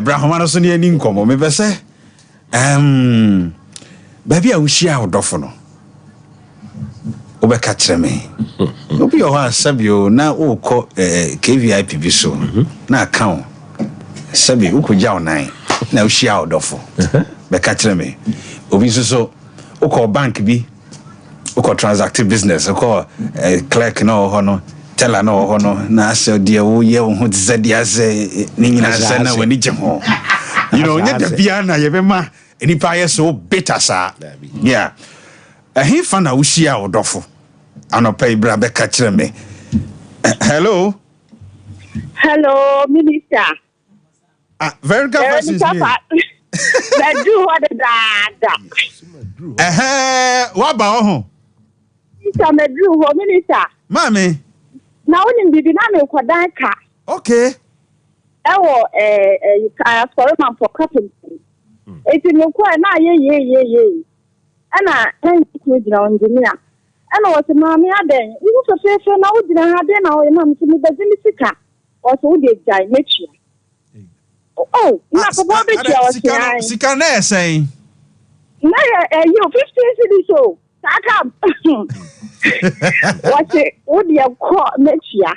bra homa no so ne ani nkomo me be se baby a wo hia odofo no obeka kire me obi o ha sabio na wo ko KVIP bi so na account sabi ukoja onan na ushia odofo be ka kire me obi so uko bank bi uko transactive business uko clerk no ho no teller no ho no na ase de wo ye wo ho tzedia se ni nyina se na wani je ho you know nya da bia na ye be ma eni pa ye so better sa yeah he fa na ushia odofo anopa ibra be ka kire me hello minister. Very good question. Let's do what the dad. What about Minister? Mommy. Now, in the dynamic Quadanka. Okay. For a man for carpentry. It's in the quiet now, ye. And I thank you, engineer. And I was a mammy, then. We was a fair now, didn't have dinner, or mum to me, the Zimisica. Or so did I make you. Oh, not for what Sika na saying. No, you 15 cities so. Sakam. What would you call next year?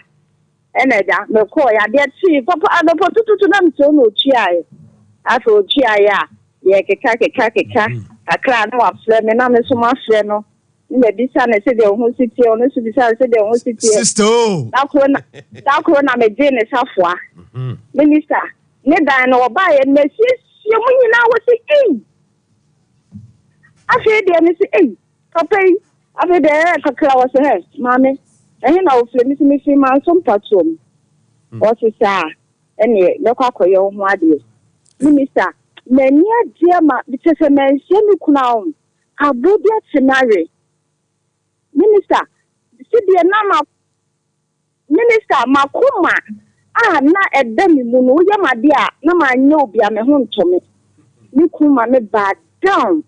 And no call ya dear see, Papa, I don't put to them so no chia. I thought chia, yeah, a crowd of flame, and I'm so much flannel. In the design, I said the whole city, honestly, decided the whole city. Sister, that when I'm a Jane Safwa. Minister. Neda no buy and me see you when now was I said there me papa I said there kakra was her mommy and you know me man SOMPA tom what is that any no kwakoyo ho ade minister many dear ma because a man see me kuna abudia scenario minister see the nama minister makuma na edemi mu no ye made a na ma nya obi a me ho ntome ni kuma me bad down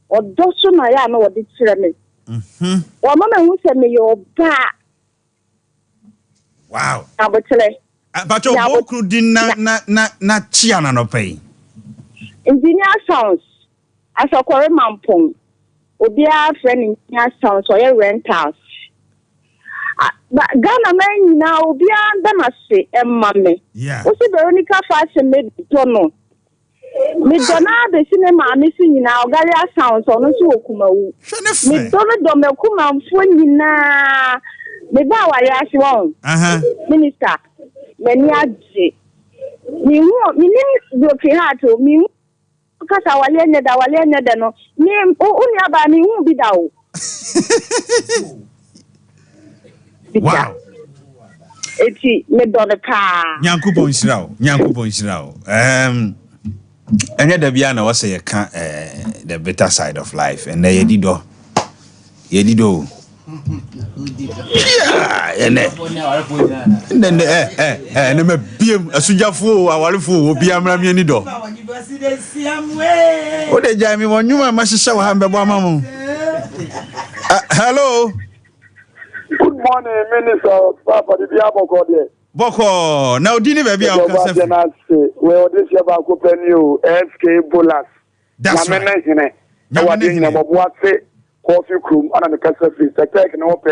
odo so na ya na wodi kire me o mama hu se me yo ba wow abotele but your boku din na chia na no pay engineer sounds asokore mampong obi a friend engineer sounds or rentals Ghana man now obi a ndamase emmame o se Veronica fashion made tono me dona be cinema me si nyina ogaria sounds ono so okumawu me dono do me kumamfo nyina me ba wari ase won minister meni aje mi ni do fi hato mi kasa wale ne da no mi uni aba mi hu bi da o wow eti me dona ka nyankopon shirao anya da bia na wase ye ka the better side of life and na yedido yeah ene ne me biem asujafo awarefo obi amra mi ani do o de jami wonuma ma hihye wo hambe bo amamu hello. Good morning, Minister Papa the Biaboko there. Boko, now dini baby I can say well this year ba ko penny SK Bolas. That's right. Na wadin na mabwa se coffee cream ana me kasa free take na ope.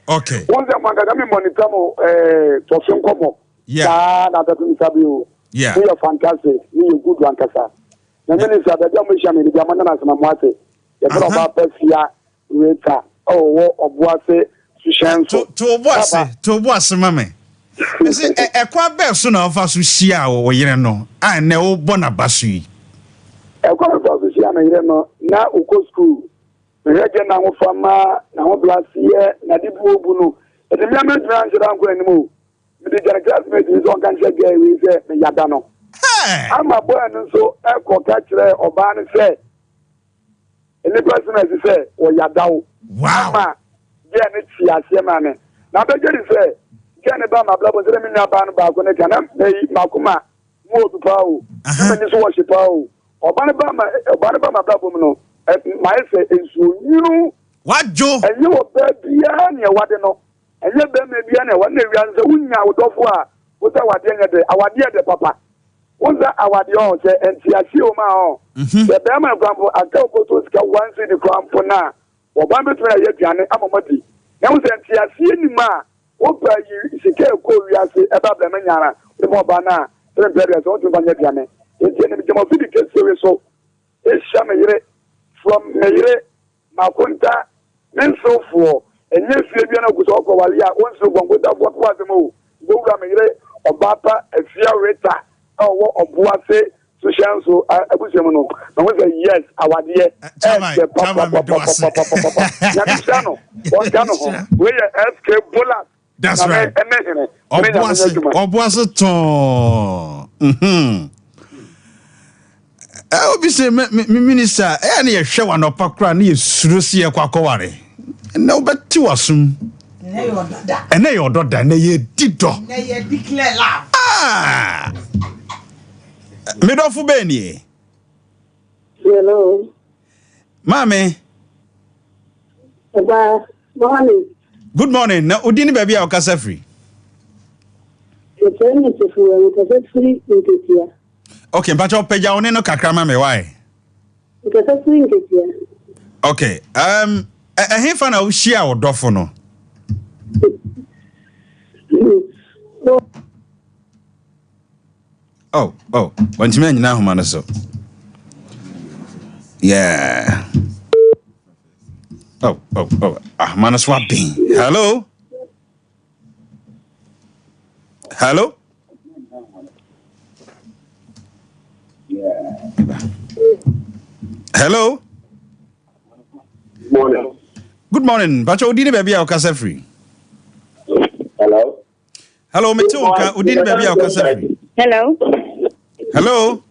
Okay. Once a man ga me monitor mo to so nkomo. Yeah. Na that me sabi o. Yeah. You are fantastic. You good one kasa. Na minister da jam sha me di amana na sama mo ase. Ya pro ba pesia weta. Oh obwa se to boss mame say ekwa be so na ofa so hia wo yire no an na wo bona basu yi ekwa so hia na yire no na uko school reje na wo fama na wo blasie na di buobu no e de mi amedra njira nko animo mi de jara classmate ni so kan che gay we say me yada no ama boy no so ekọ ka kire oba ne say ene person say o yada wo wow yeah, it's yes, man. Now, the jury say, can a bama blabber, me na ban back when I can Makuma, more to power, and this worship power, or Banabama blabber, my say is you. What, Joe? And you were beyond your what no, and you may be an one day the wing out of war, what's our dear papa. What's that our dear and see a show my the Bama grandpa, I tell photos once in the crown for now. Obama try yet jane amomati na wo senti asie ni ma wo pa yi sike ko wiase e ba bla manyara e mo ba na tre pere so to banya jane e je ni jamo fidi ke sewe so e sha me yire from me yire makonta menso fo enye fie bia na guso ko wale a wonso gongo da bo kwa zemo go wura me yire obapa afia reta owo obuase so abusiemu no na we say yes awade e we SK Bola. That's right. Obuase ton obi say minister e na ye hwe wa no pakra na ye suro si ye kwakoware na obeti wasum ene ye ododa na ye dido na ye declare love Midofu Beni. Hello. Mami. Morning. Good morning. Na udini baby a okasa free. Okay, but you pay your no kakra mami why? Okay. Hefa na ushia odofo no. Oh, want me nyina homa no so. Yeah. Oh. Man swapping. Hello? Hello? Morning. Good morning. Bacho udini baby a okasa free. Hello, metonka udini baby a okasa free. Hello.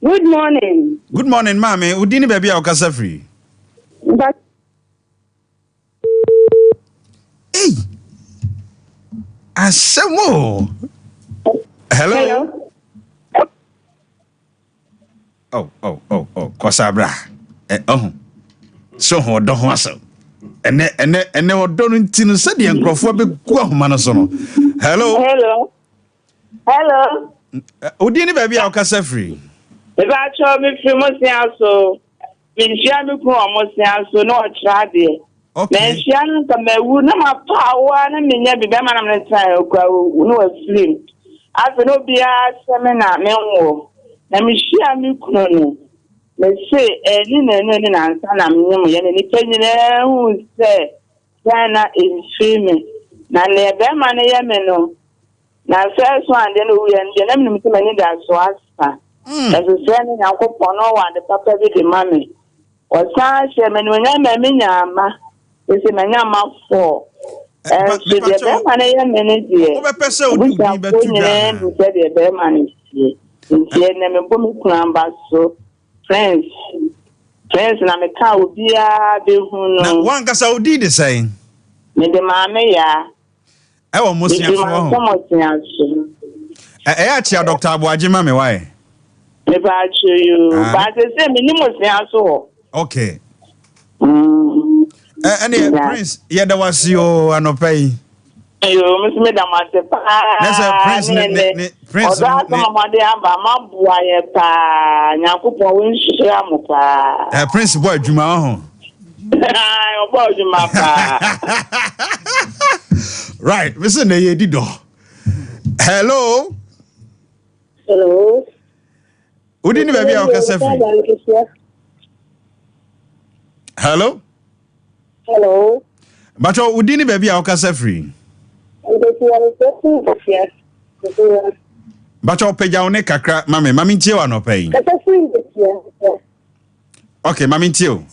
Good morning. Good morning, mami. Udini baby a okasa free. But Hey. Asemo. Hello. Oh. Kosabra. So ho do ho aso. Ene odo no ntinu se de nkrofo be ku ahoma no so no. Hello. Odi ni ba bia o kasa free. If I show me free mo so. Me share me ku mo so no tra de. Okay. Me share no ka me wu na ma power na me nya bi be ma na me try okwa no aslim. Aso no bia seminar me wo. Na me share me ku no. Me say ni na ansa na me mo ye ni penyina hu say China is free na le be ma na ye me no. Na first one then we and them me me da so asa. As a friend na ko pono wa de papa bi de mame. O sa she me no nya me nyama. Ese me nyama for. Eh she de be ma na ye me ne die. O be pese o du bi betu da. Bu se de be ma ne tie. Tie na me bo me kunamba so. Friends na me ka obi a be hu no. Na wan ka Saudi de say. Me de mame ya. E wo mosiafo ho. Achia Dr. Abuajima me why? Me ba you. But say me ni mosiaso. Okay. Any Prince, yeah, that was your anopai. Yo, Miss Medamate pa. That's a Prince. Oda ko mamade amba mabua ye pa. Nyankopon won hira mo pa. Prince boy adwuma ho. Obo adwuma pa. Right, listen na ye dido. Hello. Udi ni baby o kasa free. Hello. Bacho udi ni baby o kasa free. Bacho peja one kakra mami ntie wa no pay. Okay, mami ntie o.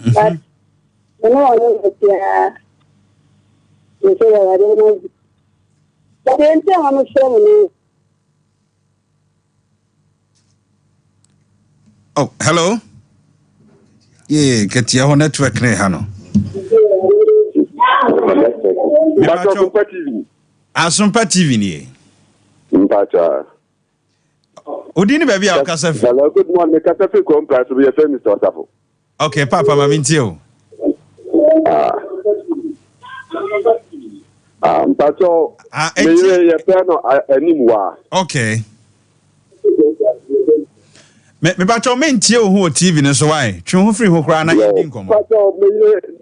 But no one oh, hello. Yeah, get your network ne hano. SOMPA TV ni. Mpacha. Udini baby a kasa fi. Hello, good morning. Kasa fi ko mpra so be famous to Osafo. Okay, papa mami ntie o. Mpacho. Me peno animwa. Okay. Me bacho me ntie o ho TV ne so why? Twe ho free ho kra na yedi nkomo. Mpacho me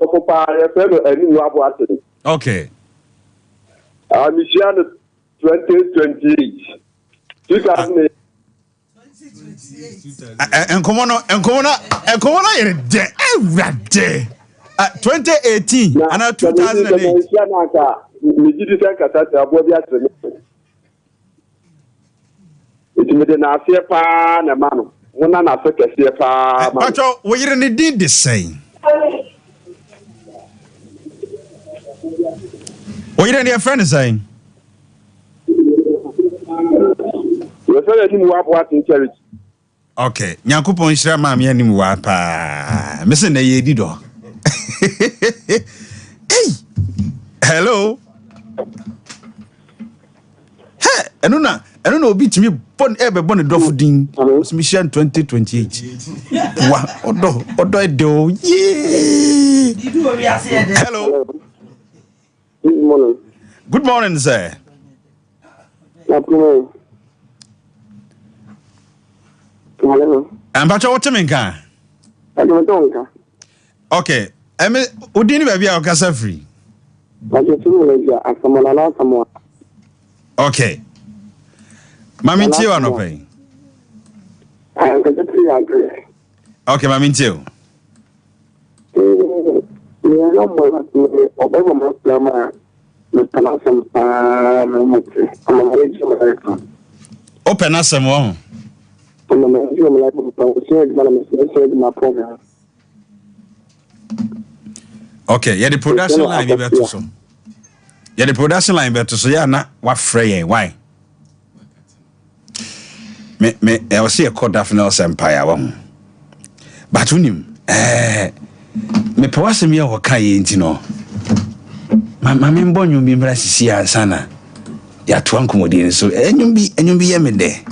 ko pa ye peno animwa bo ate. Okay. Mission 2028. 2028. Enkomo no yere de ewrade. 2018 and 2008. Me did it kata abo bi atre. Itimede na afie pa na ma no. Wona na so kese pa ma. Pacho wo yere ne din de say. Wo yere ne friend say. Wo so yedi mu abo atin charity. Okay, Nyankopon hira ma me anim wa pa. Me se na yedi do. Hey. Hello. Hey, enuna obi timi bon ebe bon dofo din. Mission 2028. Wa odo edo. Yeah. Hello. Good morning. Good morning, sir. Good morning. Hello. Ambacho what me nka? Nka. Okay. Udini baby a kasa free. Okay. Mami ntie wa no pay. Okay, mami ntie. Open asem wo. Okay, yeah, the production line be better so. Yeah, the production line better so yeah na wa frey why? Me I was see a call Daphne SOMPA ya wo. But unim me pewasem ya waka ye nti no ma me mbonyo bi mra sisi ansana ya to ankomodi so enwum bi ye me de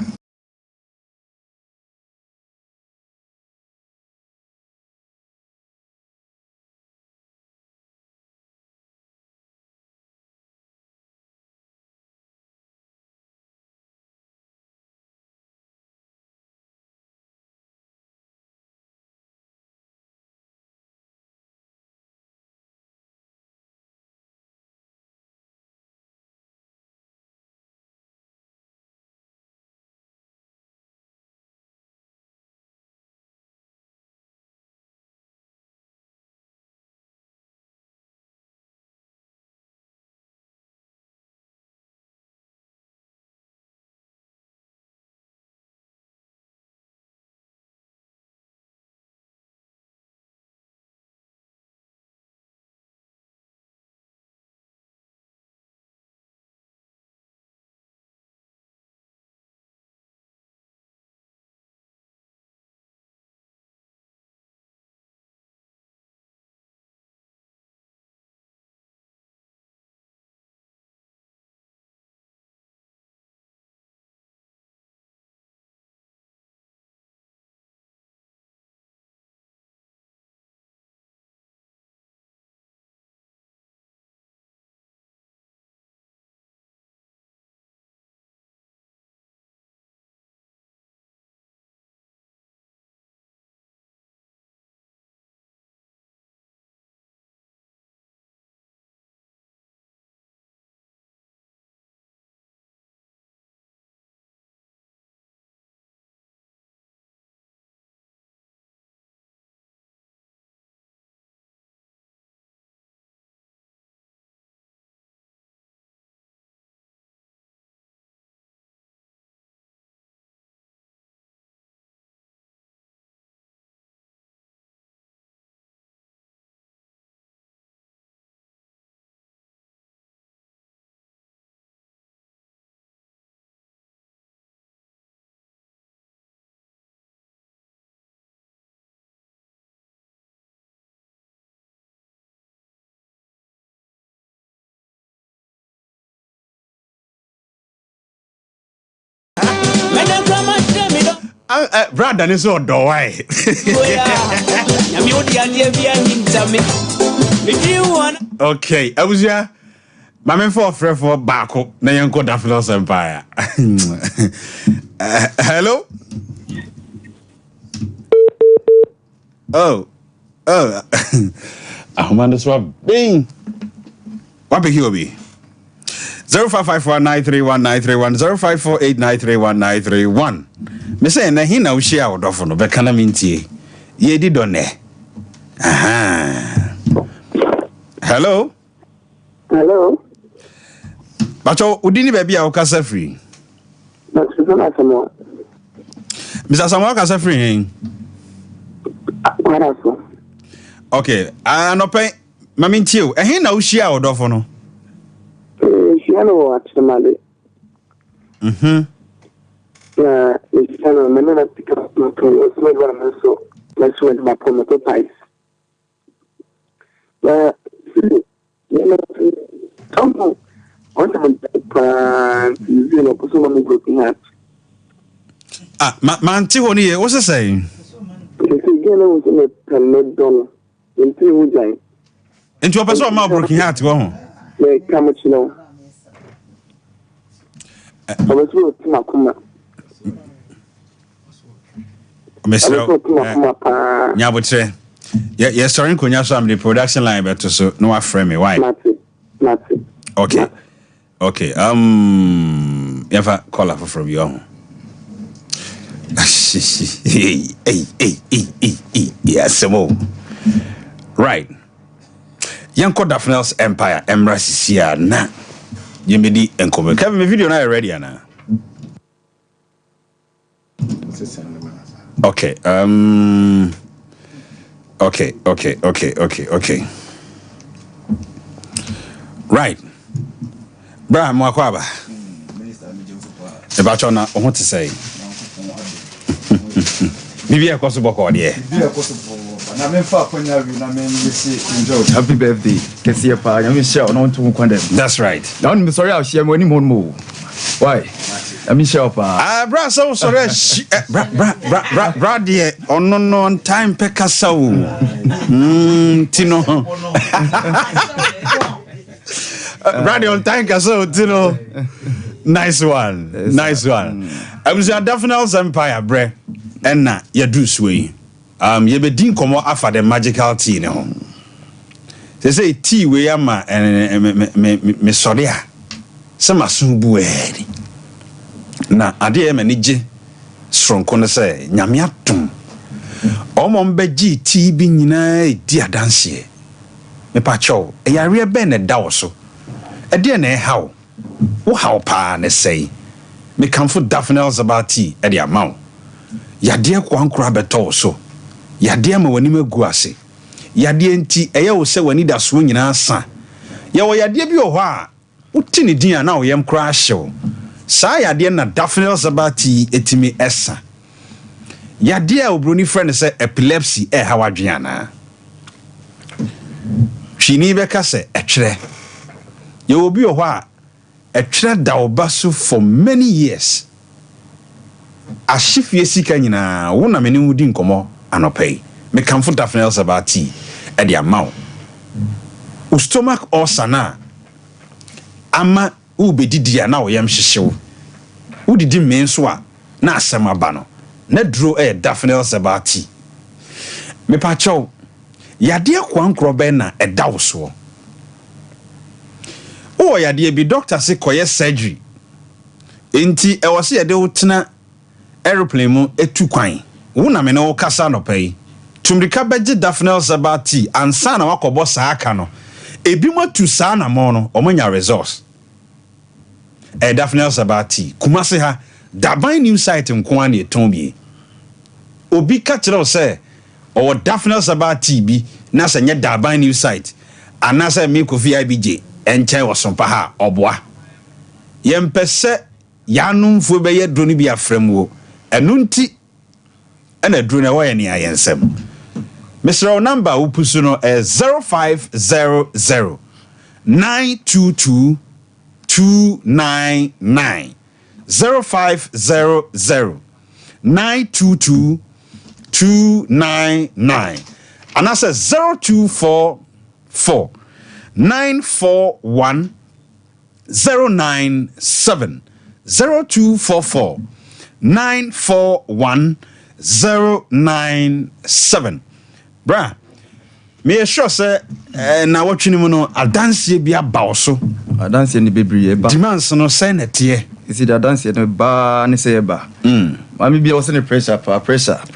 brother ni so do why okay abuzia mame for frefo baako na yenko da Philosophy Empire hello oh ahumanda so bing what be here be 0554931931 0548931931 me say na hina wo share odofo no be kana mintie ye di done aha hello bacho udini be bia wo kasa free Mr. Samuel kasa free hen okay anope ma mintie o hina wo share odofo no Ano actually. It's kind of many that pick up my phone. It's not what I'm so. Let's wait my phone to price. You know, somehow, what I'm you know, so many broken hearts. Manti honi what's it saying? You see, again, I was in a $10 into Ujai. Into a person of broken heart, go home. Yeah, come much you know. I was with Makuma. Nyabutre. Yes, sorry, Kunya, so I'm the production line, but so no, I frame me. Why? Not it. Okay. You have a caller from you. Yes, right. Yanko Daphne's Empire, Emrasisia, na. You may be encouraged. Kevin, my video now ready, Anna. Okay. Okay. Right. Bra Mwakwaba. About you now, what to say? Maybe I cost about what, yeah. na me fa ponya wi na me say enjoy happy birthday kesi pa na me share no to kwandem. That's right. Now me sorry I share money mo. Why? I mean share pa. Bra so sorry bra de on time pe kasa o. Tino. Bra de on time kasa o tino. Nice one. Yes, nice one. I was a definite empire bre and na ya do sway. Ye be din komo afa the magical tea ne ho. Say tea we ama me sorry a. Se masun bu edi. Na ade e manije stronko ne se nyame atom. Omo mbeji tea bi nyina di adanse. Me pa chow e yare be ne da wo so. E de na e hawo. Wo hawo pa ne sei. Me kamfo daffodils about tea e de amaw. Yade kwankura beto so. Yade ma wani magu ase. Yade enti eye wo se wani da so nyina sa. Ye wo yade bi o ho a uti ne din na wo yem kura hyew. Sa yade na daffodils about tea etimi esa. Yade a obroni friend say epilepsy e hawadweana. Hwini be ka se etwere. Ye obi o ho a etwere da obaso for many years. Ashifie sika nyina wo na meni wudi nkomo anopay. Me kamfo daffodils about tea e de amaw. U stomach ulcer na ama u bedidi na wo yam hyehyew. U didi me nso a na asem aba no. Na duro daffodils about tea. Me pa chow yade kwankro be na edawo so. O yade bi doctor se koye surgery. Enti e wo se yade wotena aeroplane mu etu kwan. Wo na me no kasa no pay. Tumrika beje daffodils about tea ansa na wakobo saa aka no. Ebi mo tu saa na mo no omanya resource. Daffodils about tea. Kumase ha Daban new site nko an eton bi. Obi ka kire o se o daffodils about tea bi na se nye Daban new site. Anasa me Kofi IBJ enchen wo SOMPA ha oboa. Yempese yanumfo be ye droni bi afrem wo. Enu nti ena drone wo ye ne ayensem. Mr. number upusu no 0500 922 299 0500 922 299 and I said 0244 941 097 0244 941 097 bra me sure say na watching mu no adanse bia baoso adanse ni bebre ba demands no say na tie isi da adanse no ba ni say ba mami bia was any pressure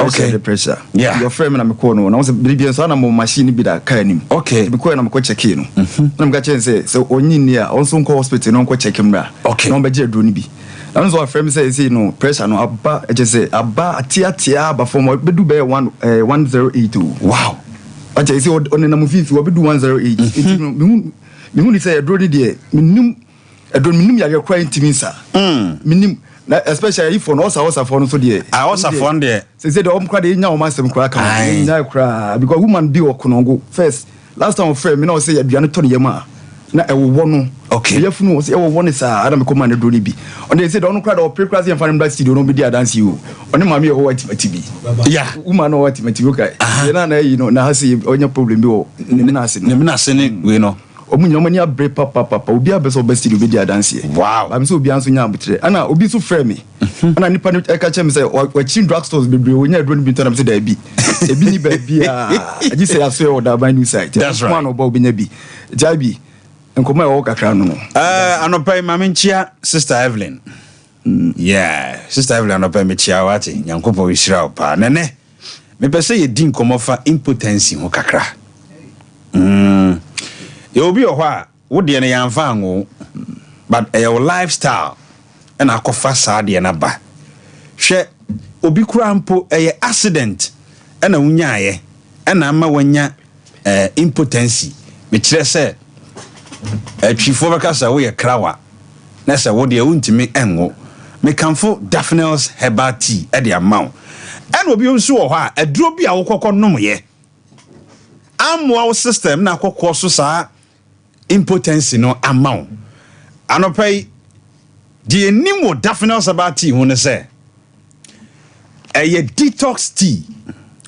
okay the pressure yeah your friend na me call no na was bia so na mo machine bi da ka anim okay me call na me ko check no na me ga chen say so onyi ni a on so ko hospital no ko check mra okay no be je adro ni bi na so friend say no pressure no aba e je say aba atia aba from bedu be 1082 wow acha isi on na mufifi wo bedu 108 me hu ni say adro ni de minum adro minum ya kwa intimi sa minum na especially if on osa for no so de osa for de say the omkra de nya o masem kra ka nya kra because woman be okonongo first last time friend me na say aduane to ne yema na ewo no okay yefunu say ewo no sa adam ko man do ni bi on dey say the on kra de pre-class and fan studio no be dey dance you on mama ye ho atibi yeah woman no atibi okay na you know na hasi onya problem bi o ne na ase we no omunya omani abre papa obi abeso be studio be dey dance wow am so obi anso nya abutre ana obi so frame me ana nipa no eka chem say wa chin drugstores bebre onya adro ni bi to na say da bi ebi ni ba bi aji say aso o da ban new site one obo obi nya bi jabi nkoma e wo kakra no anopai mamenchia sister Evelyn yeah sister Evelyn anopai mechia wati nyankopo wisira opa nene me pese ye din komofa impotency ho kakra you obi o hwa wo de ne yanfa anwo but your lifestyle and akofa saa de na ba hwe obi kura mpo accident na wunyaaye na ama wanya impotency me kire se twifo bakasa wo ye krawa na se wo de wuntimi enwo me kamfo daffodils herbal tea e de amaw and obi nso wo hwa aduro bi a wo kokko nom ye amwa system na kokko so saa impotence no amount anopai the enimo daphne sabati hu ne say detox tea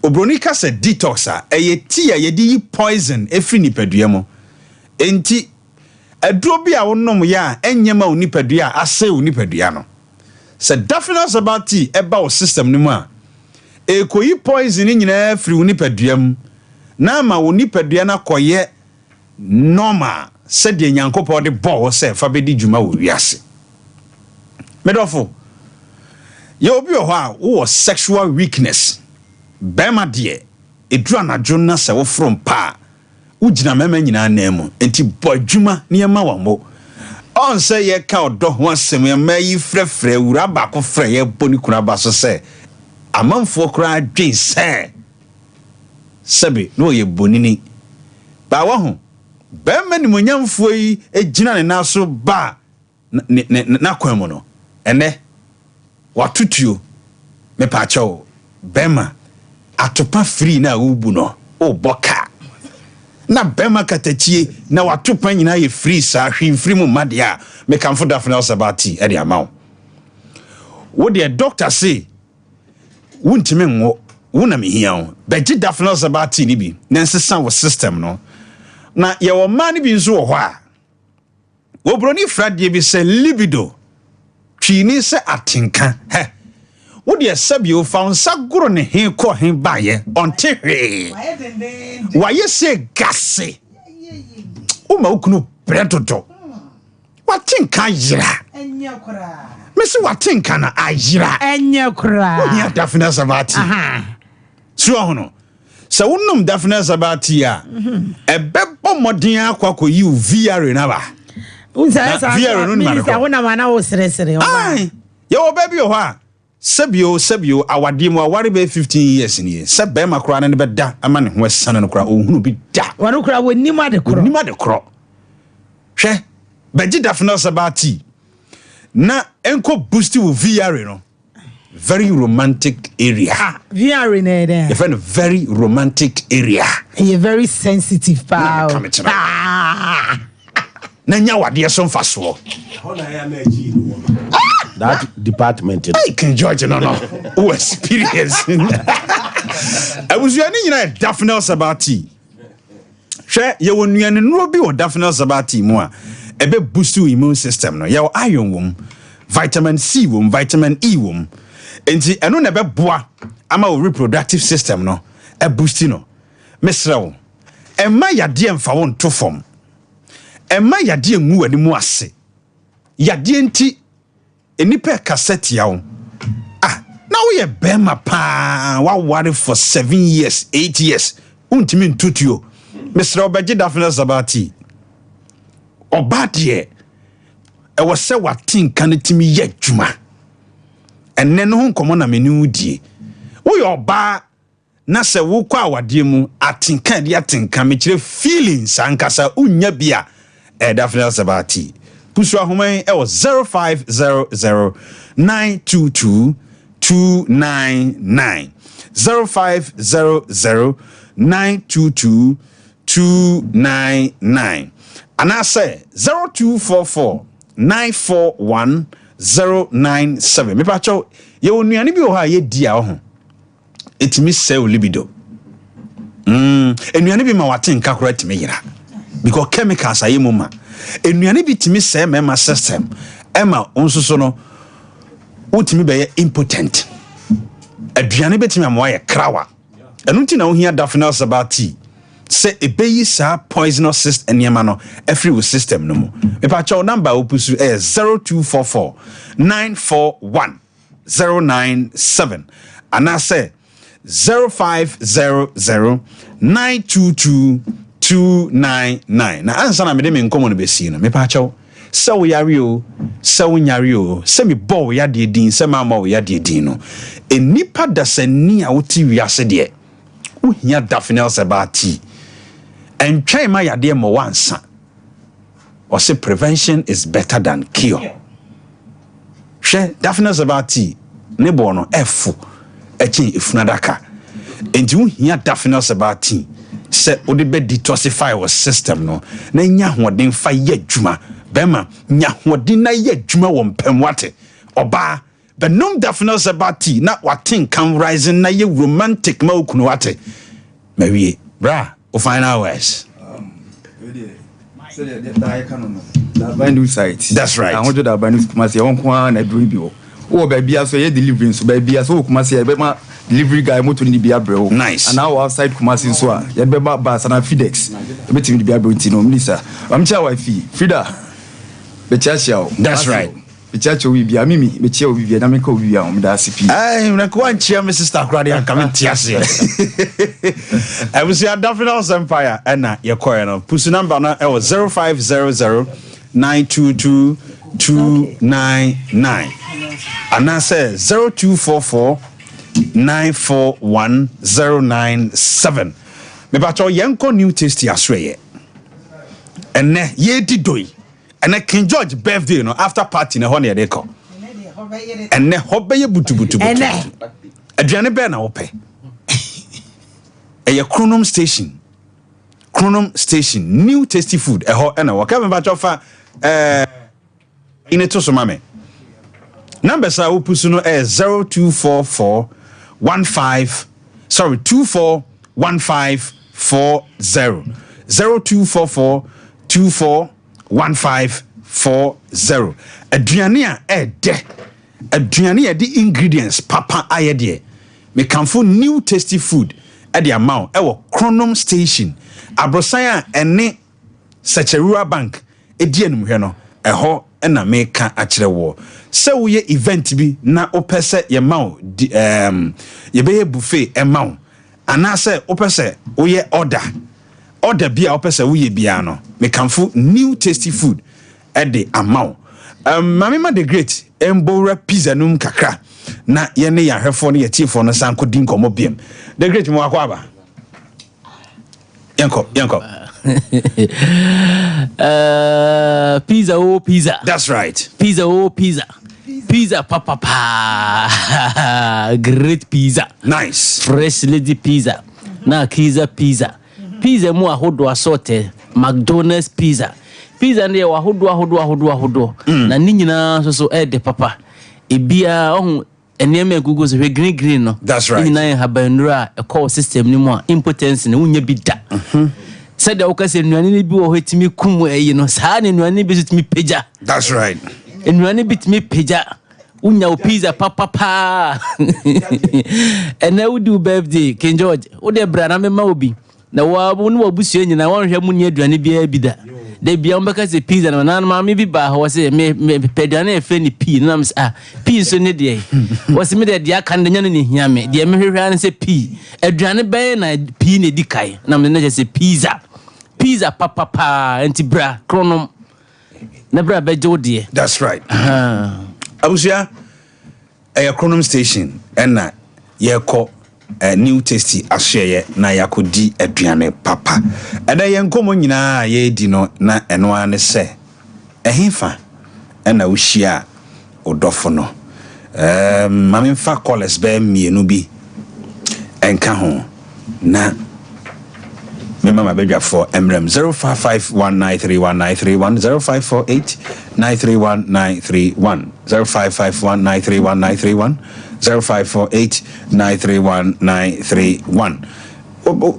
obronika say detox tea ye di poison efri nipadua mo enti aduro bi a wonom ya enyema onipadua ase onipadua no say daphne sabati eba o system ni mu a ekoyi poison nyina efri onipadua mu na ma onipadua na koye normal said the Yankopɔ de ball say fa bedi dwuma wo wiase medofo ye obi o ha wo sexual weakness bema de edura na jonna se wo from pa ugina mema nyina na mu enti bo dwuma ne ma wa mo on say ye ka odo ho asem ye mayi frefre wura ba ko frɛ ye boni kuna ba so say amanfo kura dwen say sebe no ye bonini ba wa ho bema ni monyamfo yi ejina ne naso ba na kwemu no ene watutuo me pa chawo bema atopa free na ubu no o boka na bema katachie na watopa nyina ye free sa hwimfiri mu made a me kamfo Daphne Sabati e de amawo wo de doctor say wuntime nwo wona me hia wo beji Daphne Sabati ni bi na nsesa wo system no na ye wo ma ni bi nso wo ho a wo broni fradie bi se libido twini se atinka he wo de sabio fa nsagoro ne he ko he baye onte hwe waye se gase o ma okunu predodo watinka yira enya kura mesi watinka na ayira enya kura o ya Daphne Sabati so hono so wonum Daphne Sabati a ebebo modin akwa yi VR na ba unsa sa minisa wona mana wo sere ai ye wo baby ho a sabio awade mu aware be 15 years ni se be makura na ne be da ama ne ho asane no kura ohunu bi da wano kura wonnim ade kro hwe beji Daphne Sabati na enko boost wo VR no very romantic area VR ne there you find a very romantic area you very sensitive power na nya wade so mfaso hola ya na ji that department I can judge no who experience I was you nyina Daphne Sabati hwe ye wonuane no bi wo Daphne Sabati mu a ebe boost your immune system no ye iron wom vitamin C wom vitamin E wom enti eno na be boa ama wo reproductive system no e boost no mesrew emma yade emfa wo nto fom emma yade enwu ani mu ase yade enti enipa cassette yawo na wo ye bema pa wa ware for 7 years 8 years untimi ntutuo mesrew beji Daphne Sabati obade e wo se watinka ne timi ye dwuma enne no nkomo na meni die wo yo ba na se wo kwa awade mu atinka dia atinka me kire feelings ankasa unya bia Daphne Sabati pusu ahoman e wo 0500922299 0500922299 ana say 0244941097 me pa cho ye onuane bi o ha ye dia ho etimi se o libido enuane bi ma watenka kora etimi yira because chemicals aye muma enuane bi timi se mema system ema onsoso no utimi be impotent aduane betimi amwa ye krawa enu ti na ohia Daphne Sabati se ebeyi sa poisonous cyst eniema no every with system no mo me pa cho number opusu 0244941097 ana say 0500922299 na ansa na me de me nkomo no besi no me pa cho se wo yare o se wo nyare o se me bo ya de din se ma ma wo ya de din no enipa dasani a woti wiase de ohia Daphne Sabati and try my idea mo wansa or say prevention is better than cure. She Daphne Sabati ne bono efu ekin ifunadaka enti wo hia Daphne Sabati se odi be detoxify your system no na nya hoden fa ye adwuma bema nya hoden na ye adwuma wo mpem wate oba benom definitely sabati na watin can rising na ye romantic ma okunu wate mawie bra o final words that's right. I want to that brand new Kumasi. I want one a dribble. Oh, baby, I saw you delivering. So, baby, I saw Kumasi. I bet my delivery guy motor need to be a bro. Nice. And now outside Kumasi, so you bet my bus and a FedEx. I bet him to be a bro. No, Melissa. I'm your wifey, Frida. That's right. The church will be a mimi. The chair will be a Namiko. We are on the CP. I'm like one chair, Mrs. Stakradi, and coming to us. I will see a Daffodil's Empire, and your coin. Pussy number now 0500-922-299. And I say 0244-941-097. Me bacho yanko new tasty asweye. And ne ye di doi. And King George birthday no after party na hone de ko. And ne hobeye butu. Aduane be na wo pe. Eye Chronom Station new tasty food ho na wo ka me bacho fa ine to so mame. Number sa wo pusu no 241540 0244-241540 aduane a de ingredients papa ayede me kamfo new tasty food e de amount e wo Chronom Station abrosan a ene Secherua Bank e die enum hwe no ho na meka akire wo se wo ye event bi na opese ye mawo ye be buffet e mawo ana se opese wo ye order bia opese wo ye bia no me kamfo new tasty food e de amaw mamema the great embora pizza num kakra na ye ne ya hwefo no ye tiefo no sanko din komo biem the great mo akwa yanko pizza. That's right. Pizza papa. Great pizza. Nice. Fresh lady pizza. Na kiza pizza. Pizza mo ahodo asorted. McDonald's pizza. Pizza ne wa ahodo. Na ni nyina so de papa. Ebia ohun enema gugu so green no. That's right. Ni na habanura a call system ni mo impotence ne unya bi da. Said the okase nnuane ne bi wo hetimi kum no saa ne nnuane bi hetimi peja. That's right. Nnuane bi hetimi peja unya o pizza papa and now do birthday King George wo de bra na mema obi na wa bu no wabusu nyina won hwe mu ne aduane bi da de bia mbeka se pizza na ma me bi ba ho se me pedane efe ni pea na am pea so ne de wo se me de dia kan de nya ne hia me de me hwehwa ne se pea aduane ben na pea ne di kai na me ne se pizza papa anti bra Chronom na bra be jode. That's right. Abusia Chronom Station and ye ko new tasty ashare na yakodi aduane papa eda ye nkomo nyina ye di no na eno ane se ehimfa na wohia odofo no mamemfa college be mienu bi enka ho na me mama bedwa for emrem 0551931931 0548931931 0551931931 0548931931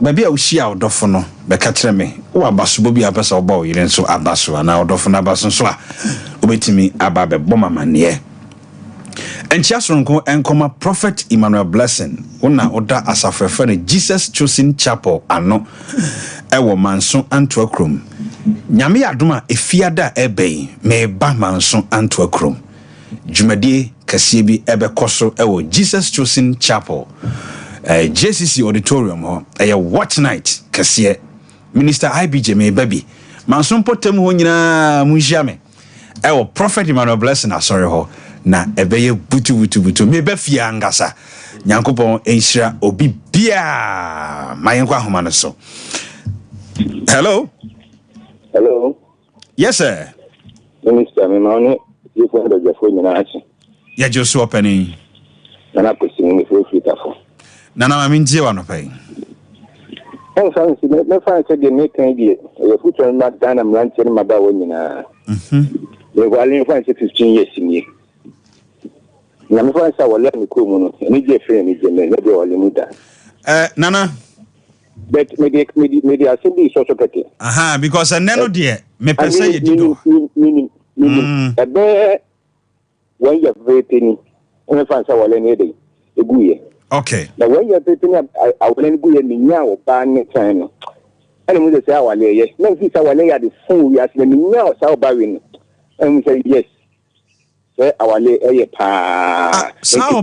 maybe I will share odofo no be ka kire me wo abaso bo bi apesa oba o yire nso abaso na odofo na abaso nso a obetimi aba be boma mane enchiasronko enkoma Prophet Emmanuel Blessing wona oda asafrefe ne Jesus Chosen Chapel ano ewo manso Antwerprom nyame yadoma efiada ebei me ba manso Antwerprom jumadie kasie bi ebe koso ewo Jesus Chosen Chapel JCC auditorium ho watch night kasie Minister IBJ me baby manso potem ho nyina munjiame ewo Prophet Emmanuel Blessing asori ho na ebeye butu me be fia ngasa nyankopon enhira obi bia mayenko ahoma no so. Hello. Yes sir. Minister me no you for the jafo nyina achi ya Joshua openi na kwesi me for fitafo na mintie wa no pai Oh, fancy, no fancy the make idea. Your foot on that time I'm ranching my bow in. You're only 15 years in me. I'm going to let me come on. Need your friend, maybe all you need that. Nana. But maybe I should be social petty. Aha, because I never dear. Me per se you do. Meaning, a bear when you're vaping, only fancy our lady. Okay. Now when you're vaping up, I will go in now, ban China. And we say our lay, yes. No, this our lay at the fool, yes, when you know, so barring. And we say, yes. Say our lay a pa. Sao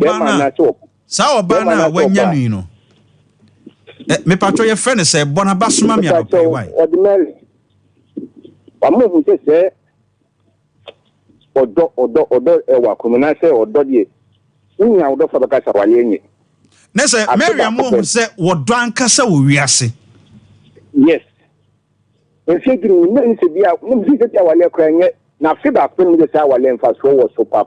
Bana, when you know. Me patro your friend say Bonabasuma me pay why. Ordinary. Amu who say odo ewa kumuna say odo die. Unya odo fa baka sawale nyi. Na say Miriam who say wodo ankasa wo wiase. Yes. Efegiri na nse bia, no bi se wale kra nye na fe ba ko ni say wale mfa so wo so pa.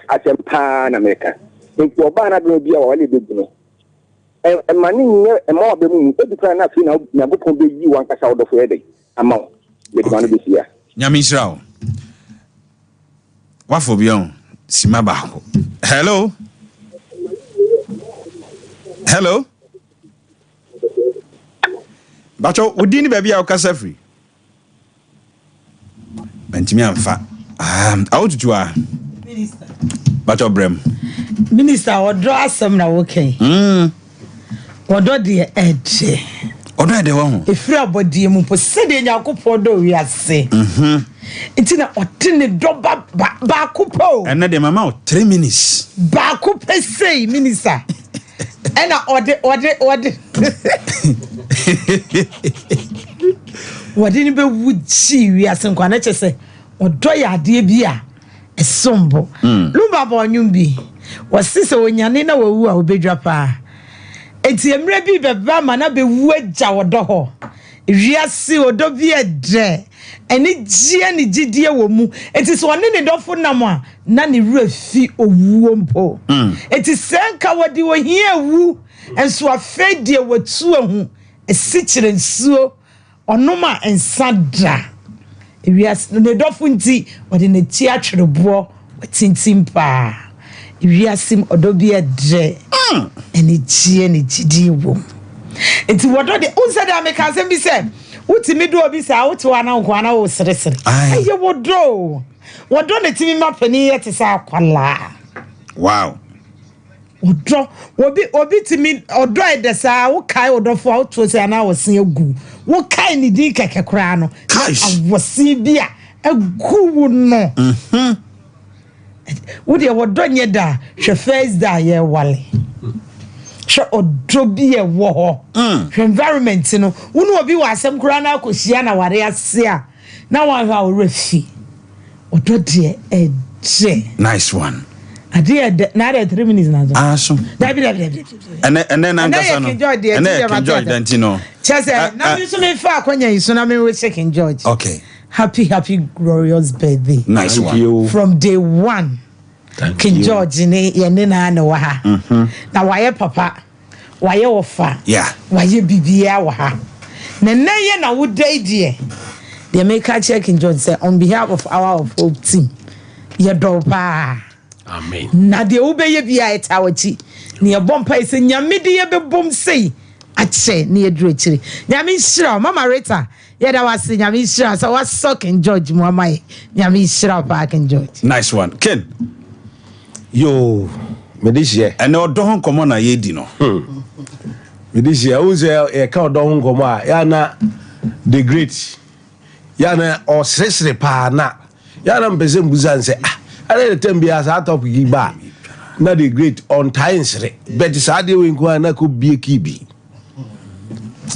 Asempa na America. Nti oba na do bia wale beguno e mani nye e ma obe mu e bi kra na fi na nyabopon be yi wan kasa odofo yede ama be di manu be sia nyame israel wafo bion sima ba ko hello bacho udini ba bia o kasa free bantimi amfa awututua minister bacho brem Minister, odo asem na woken. Odo de edge. Odo de wo. Efiri abodie mu po se de nyakopɔ do wiase. Enti na otene do ba kupo. And de mama 3 minutes. Ba kupo say minister. Ena ode. Wode ni be wuchi wiase nkwa na chese odo ya ade bia esombo. Lumba bo nyumbi. Wasise wonyane na wawu a obedwa pa enti emre bi beba ma na bewu agya wodo ho wiase odo bi edre eni gie ni gidie wo mu enti so one ne dofo nam a na ne rafi owuo mpo enti senka wodi wo hia wu enso afedie watu ahu esikyire nsuo onoma ensadra wiase ne dofo nti wodi ne ti atwerebo watintim pa wiasim odobia dre eni gie ni gidi wo enti wodo de unsa da make asem bi se utimi do obi sa woto ana nko ana wo seresere aye wodo ne timi mapani yete sa kwala wow obi timi odo ede sa wo kai odofo woto se ana wo sen agu wo kai ni din keke kra no awosi bia agu no Would you do nye da she first da ye wale she odobi e wo environment no unu obi wa asem kura na akosia na ware ase a na wan ha orefi ododie eje nice one ade na 3 minutes na awesome dabi and then angasa no and George Dantino chese na mi so me fa akwanya yi so na me we King George okay happy glorious birthday nice one you. From day one King George ne ye ne na wa ha na waye papa waye ofa yeah waye bibia wa ha na ye na wo dai die the make King George say on behalf of our of hope team ye do pa amen na de wo be ye bia etawachi ne ye bompa ise nyame de ye be bom sei ache ne ye duro chiri nyame shira mama Rita yeda wasi nyame shira so was King George mu amai nyame shira pa King George nice one Ken yo medisia and odo hon komo na ye di no medisia unze e ka odo hon komo a ya na the great ya na o sresre pa na ya na mpese mbuza nse ale the time bia sa top giba na the great on times re but sa de we nko na ko bie kibi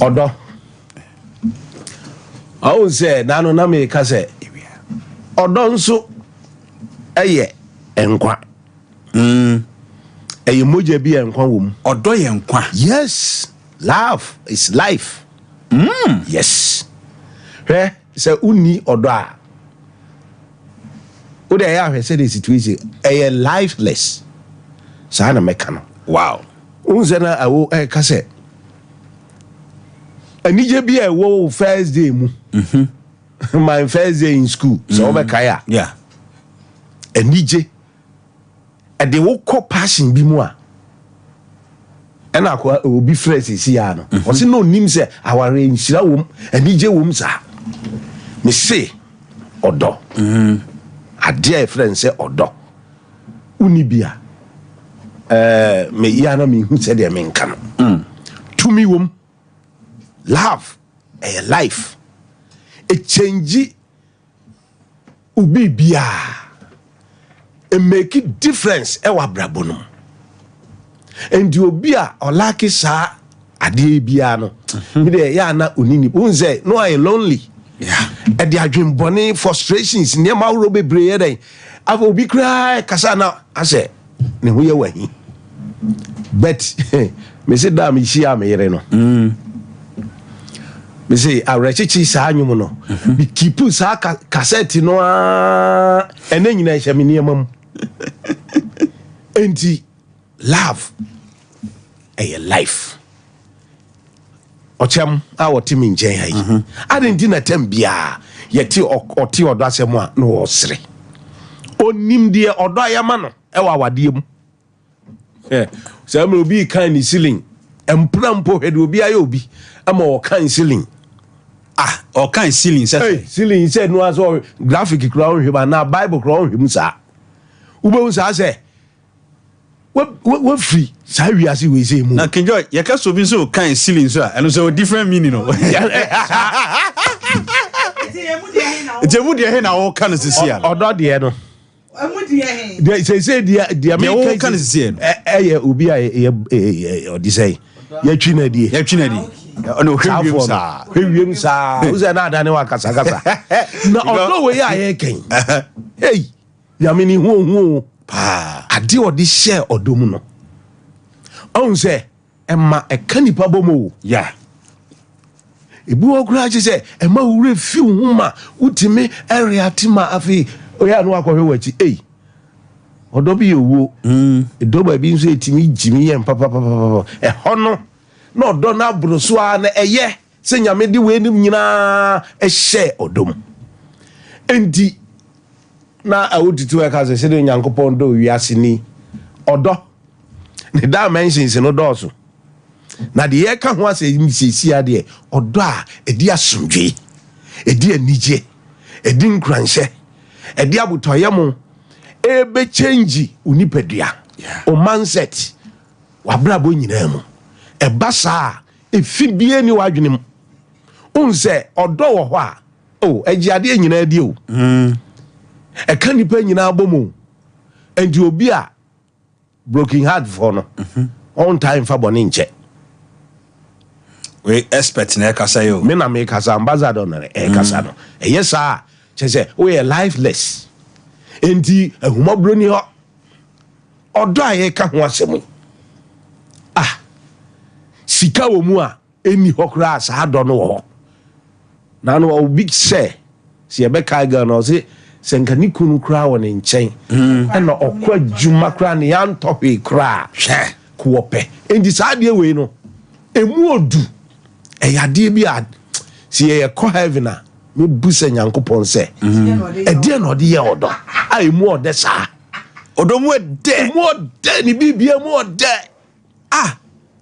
odo awu se na no na me ka se odo nso eye enkwa eye moje bi enkwa wom odo ye enkwa yes love is life yes he se uni odo a o de ya hwe se the situation eye lifeless sa na meka no wow unzena awo kase anije bi wo first day mu my first day in school so obekaya yeah anije ade wo ko passion bi mu a ena ko obi fresh si ya no o se no nim se aware nhira wom anije wom sa me say odo ade a friend say odo uni bia me yana me hu se de me nka no to me wom love a life a change ubi bia e make it difference e wa brabo no and you obi a olaki sa ade bia no me de ya na onini unze no I lonely yeah e de adwenbone frustrations ne ma woro bebre ye den ava obi cry kasa na ase ne ho ye wahi but me say da me shia me yere no me say awrechichi sa anwum no bi keep sa cassette no ene nyina hye me niamam enti love a life ochem a wotimi njen hayi adenti na tambia yeti oti odo asem a no osre onim de odo ayama no e wa wade mu Samuel obi kan ni ceiling emprampo hwede obi ayo obi ama o kan ceiling o kan ceiling say ceiling say no aso graphic crown hwe ba na bible crown hwe mu sa ube sa say what free sa wiase we say mu na kenjo ye ka so bi so kan ceiling so and so different meaning no ejemu de he na o kan sisi ya odo de no they say dia me o kan sisi eh obi a odi say ya twina die no hwewiem sa uze na adane wa kasa na odo we ya ye ken hey ya me ni hu pa ade odi share odom no on say emma e kanipa bomo yeah ebu ogura che say emma wure fi huma utime area tima afi oya no akọhwe wachi odo bi owo edo ba bi nso etimi jimi ye papa e hono na odo na broso a na eye se nyame di we nim nyina e hye odom endi na awututu e ka se de nyankopon do wiase ni odo ne dimensions no doso na de ye ka ho ase misisi ade odo a edi asomdwe edi anije edi nkranhye edi abutoyemo ebe change unipadua o mindset wabrabo nyina mu ebasa efibie ni wadwenem unse odo wo ho a ejiade nyina adi o eka nipa nyina abomu endi obi a broken heart for no on time for boni nche we expert na kasa yo me na me kasa ambassador na kasa no yes say we are lifeless enti ehuma broni ho odo aye ka ho asemu sika wo mu a eni hokra sa ado no ho na no o big say se be kai ga no se senkani kunu kra woni nchen na okwa djuma kra ne ya ntọhwe kra hwe kuope enti sa de we no emu odu eyade bi a se ye ko heaven a me busa nyankopon se e de no de ye odo a emu ode sa odo mu de ni bibia mu ode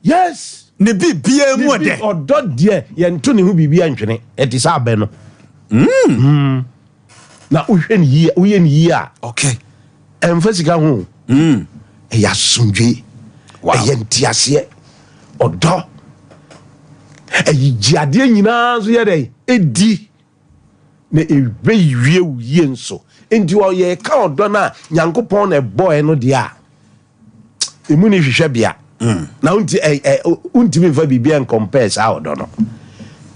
yes ne bibia mu ode odo de ye nto ne hu bibia ntwene e ti sa abe no na uye ni yi a okay emfasika ho e ya sumdwe e ye ntiase odo e yiade nyina so ye dey edi na ebe yiwe uye nso enti o ye ka odo na nyankopon na boy no dia emu ni hwehwe bia na unti me fa bibia en compare sa odo no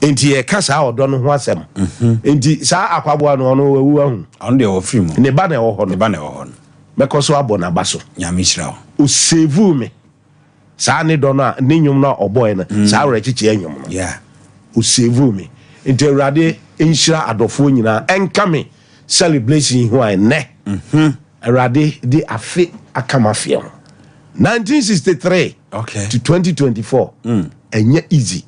enti e ka sa odo no ho asem enti sa akwabo no no wawu ahu on de ofri mu ne ba na wo ho no mekoso abona baso nyame hira o save me sa ne do na ne nyum na oboy na sa rechichi enyum no yeah o save me enti urade enhira adofo nyina enka me celebration ho ai ne urade di afi akamafie 1963 okay to 2024 enye easy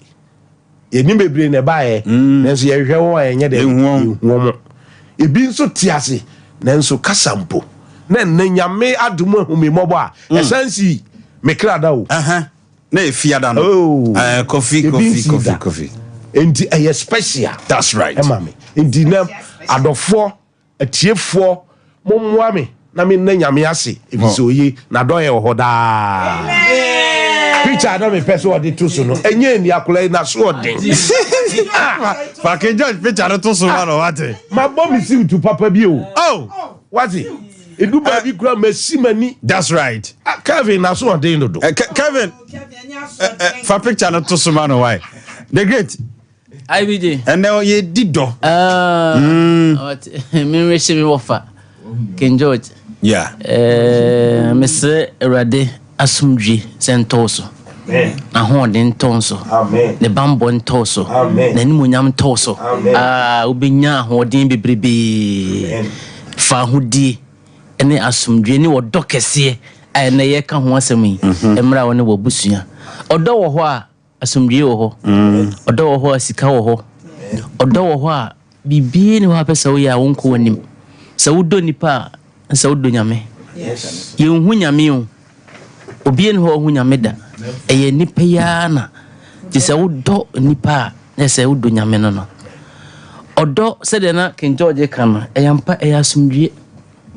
yɛnim bebree na bae nanso yɛhwɛ wɔn a ɛnyɛ de ɛhuom ebi nso te ase nanso kasampo na nyame adom ahumi mmɔbɔ a ɛsansi mekrada o na efiada no coffee enti ɛyɛ special that's right ɛma me enti na adɔfoɔ atiefoɔ mommoa me na me na nyame ase ebisɛ oye na dɔyɛ wɔ hɔ daa picture na me pese o de to so no enye ni akola na so odin fa ke George picture no to so no what ma bom si to papa bi o what edu ba bi kura masi mani that's right Kevin na so odin do Kevin fa picture no to so no why the great IBJ and now ye dido what me receive me offer King George yeah Mr. Erade asumdwe sentoso ahoden tonso ne bambo ntoso na nimunyam ntoso obenya ahoden bebrebe fa hodi ene asumdwe ni wodo kese na ye ka ho asem yi emra woni wobusua odo wo ho a asumdwe wo ho odo wo ho a sika wo ho odo wo ho a bibie ni ho apesa wo ya wonko wanim sa wodo nipa sa wodo nyame ye hu nyame o obien ho hu nyame da eye nipa ya na ti se wodo nipa na se wodo nyame no odo se de na King George kana eyampa eyasumdwe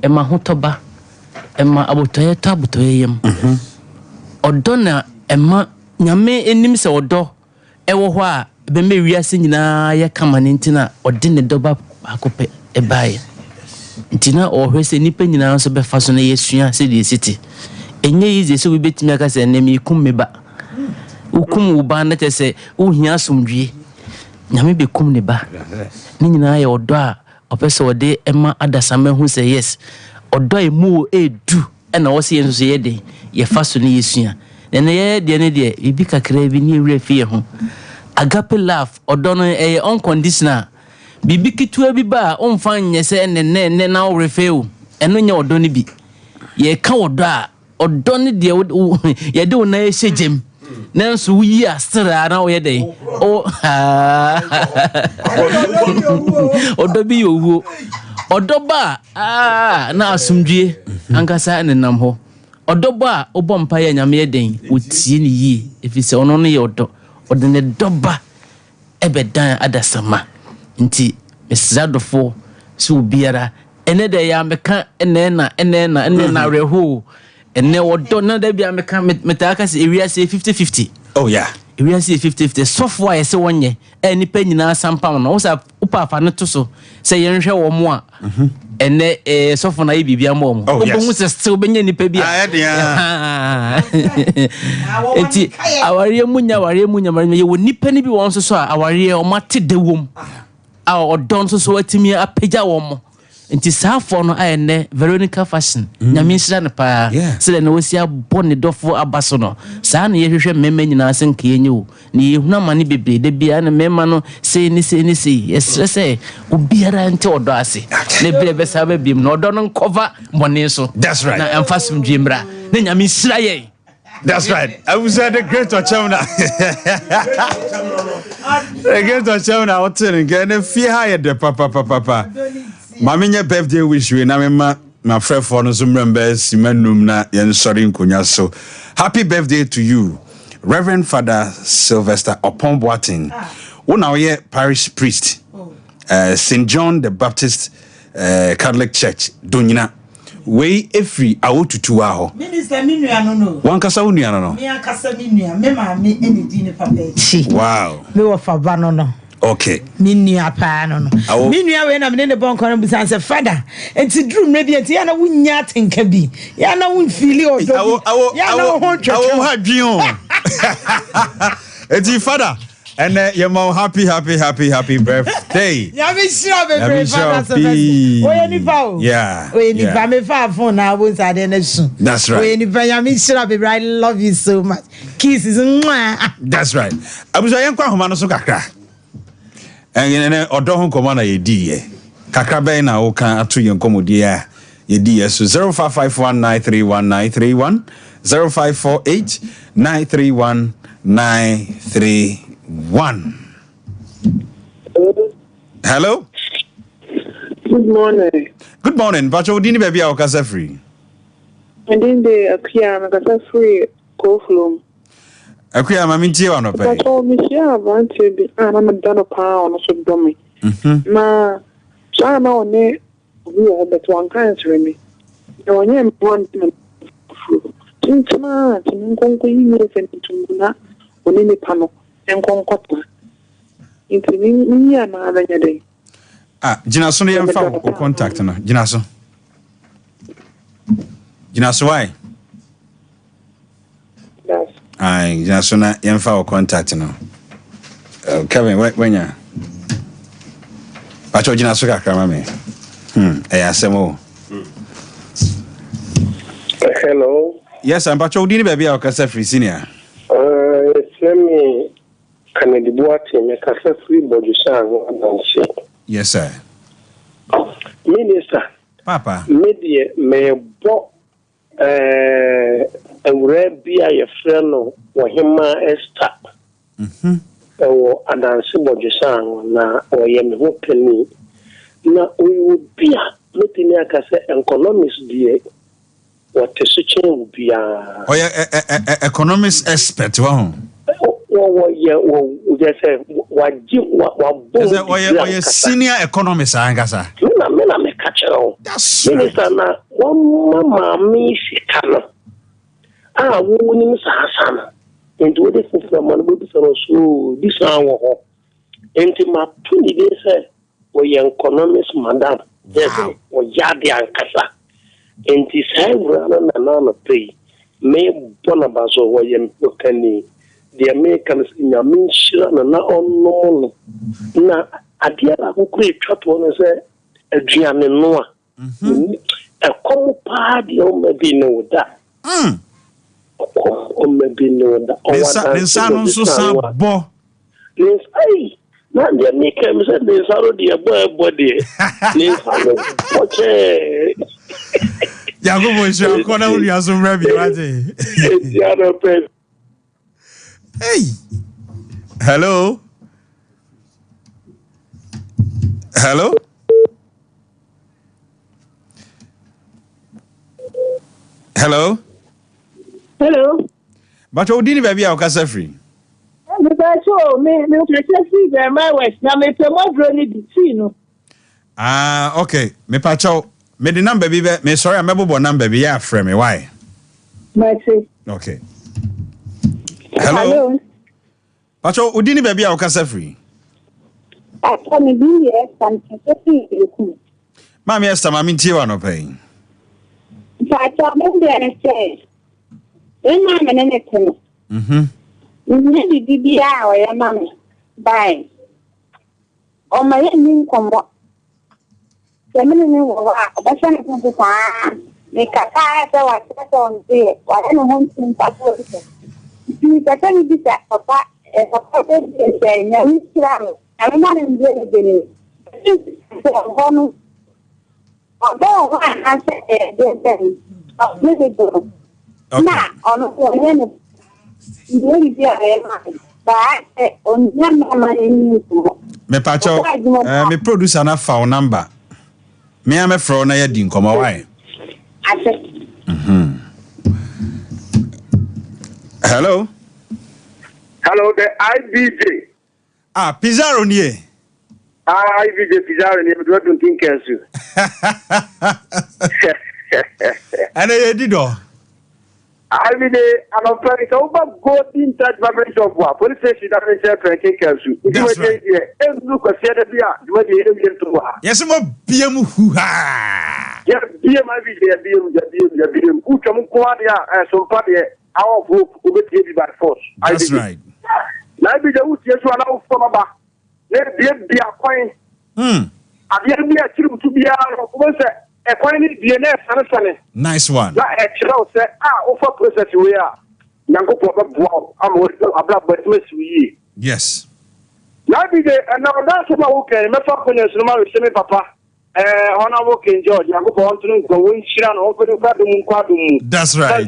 ema hotoba ema abotoye tabotoye yem odo na ema nyame enim se odo ewo ho a be me wiase nyina ye kama ne ntina ode ne doba akope ebaye ntina ohwese nipa nyina so be fa so na yesua se de city enye yize se we betimi aka se na me kum meba ukum wo ba na tese wo hia somdwe nyame be kum ne ba ni nyina ye odo a opese ode ema adasama hu se yes odo emu edu na wo se yenso se ye de ye fa so na yesua na ye de ne de bibi kakra bi ni ewre fie ho agape love odo no unconditional bibi kitua bi ba onfa nyese ne na wo refe o eno nya odo ne bi ye ka odo a odo ne de ye de na ye hyejem nanso yi astra na wo ye de odo bi owo odo ba na asumdue ankasa ne nam ho odo ba obo mpa ya nyame den otie ne yi efise ono no ye odo ne doba ebedan adasama nti mesadofo so biara ene de ya meka ene na reho ene odo na da bia meka metaka se ewia se 50-50 oh yeah ewia se 50-50 software se wonye nipa nyina sampa no wo sa upa fa no to so se yenhwe wo mo a ene software na bibia mo mo obo se still benya nipa bia eti aware munya ye wo nipa ni bi won so a aware o mate de wom a odon so atimi apagya wo mo nti saafo no ayene Veronica fashion nyame nsira ne pa sele na wosi abone dofo abaso no saa na yehwehwe mema nyina senke yenye wo ni yehuna mane bebre de bia na mema no sei esrese obiara nte odo ase na bia be sa ba biem na odo no cover mbone so that's right na emfasum dwiemra na nyame nsira ye that's right I was at the great Ochamna the great Ochamna what thing get fear higher the papa Maminya birthday wish we na my friend for no some members simanum na yen sorry nkonya so happy birthday to you Reverend Father Sylvester Oponboatin una we parish priest St. John the Baptist Catholic Church Donyina we every awotutu aho minister minua no wankasa unua no me akasa minua me ma me enedi ne papa chi wow me wo fa ba no okay minua pa no minua we na me ne bon kono bi sanse father enti drum na bi enti ya na wunya tenka bi ya na wun feel odo ya na ho twetwe awo hadwin enti father and your mom happy birthday. Yeah, me sure be father. Oye ni pa o. Yeah. Oye ni pa me fa phone na won sa de na su. That's right. Oye ni pa ya me sure be I love you so much. Kisses. That's right. Abuja yen kwa homa no so kakra. En odo ho nkoma na ye di ye. Kakra be na wo kan ato yen komodi ya. Ye di ye so 0551931931 0548 931 931. Hello. Good morning. Good morning. Bacho dini baby akasa free. And then the Akia akasa free go flow. Akia mami ntie wa no pe. Bacho mi share abante bi ana madano pa ono so domi. Na so na one we are but one kind to me. No one want Tintima tinkonko yini sentumbuna onene pano enkonkota. Intini ya na abanyade. Jina so ne yemfa wo contact no. Jina so why? Yes. Jina so na yemfa wo contact no. Kevin, when ya? Bacho jina so kakra ma me. Asemo. Hello. Yes, I'm Bacho dini baby akasa free senior. Semi Kennedy Boate me kasa free Bodushan anansi. Yes, sir. Minister. Papa. Media me bo ewure bia ye frɛ no Ohima Esther. Ewo anansi Bodushan na oye me ho pani na oyu bia metini akasa economics die what is switching bia. Oh yeah, economics expert wa. Just say what senior economist angasa. Mena me catch it. That's minister na one mama me sikana. Wo ni sahasana. Enti wo de fufu man bo bi so this one wo. Enti ma tuni de say wo economist madam. Yes, wo yade ankasa. Enti sai wura na pay. Me bona bazo wo okani. The Americans in a minshira na ono na adia la ko twa to no say aduane no a e kom pa di o ma bi no da o ma bi no da o wa da sa no so sa bo yes ai na the Americans say they saro di ebo de ni saro poche ya go mo sha ko na uri aso mra bi wate ya no pe. Hey. Hello. Hello. Hello. Hello. But odini baby akasa free. Me ba so me free be my west na me pe modro ni di tea no. Okay. Me pa chow me the number bi me sorry am ebo number bi ya frame me why? Merci. Okay. Hello. Pacho, udini baby akasa free. Atani bi santi ku. Mami Esther mami ntie wa no pay. Pacho me de say. Ena me ne ko. Ni di bia o ya mami. Bye. O ma ye ni nkomo. Semene ni wo wa ba sana ku pa. Me kaka sa wa sa on de. Wa no hon tin pa ko. Ni kaka ni bisa papa papa de nya ni kira. Ami na ni de ni. Onu. Odo wa na se de. Ni do. Na onu ko ni ni dia e ma. Ba on ya ma ni ko. Me pacho me producer na fa number. Me am fro na ya di nkoma why. Hello. Hello, the IBJ. Pizarro nie. IBJ Pizarro nie, but don't think you. And I did all. IBJ, I'm afraid over go in touch vibration of what police station that is trying to That's right. Look at the beer, what you get to. Yes, I'm a BM who ha. Yes, BM BM who come Quadia, SOMPA, our group will be taken by force. That's right. Now be the wood, yes, one out from about. Let be a coin. I didn't be a true to be a coin DNS and nice one. That actually said, offer process we are. Nango Papa, I'm with a black but we. Yes. Now be the and now that's about okay. My papa is no matter semi papa. Honorable King George, I go on to go in Shiran, open the Quadum. That's right.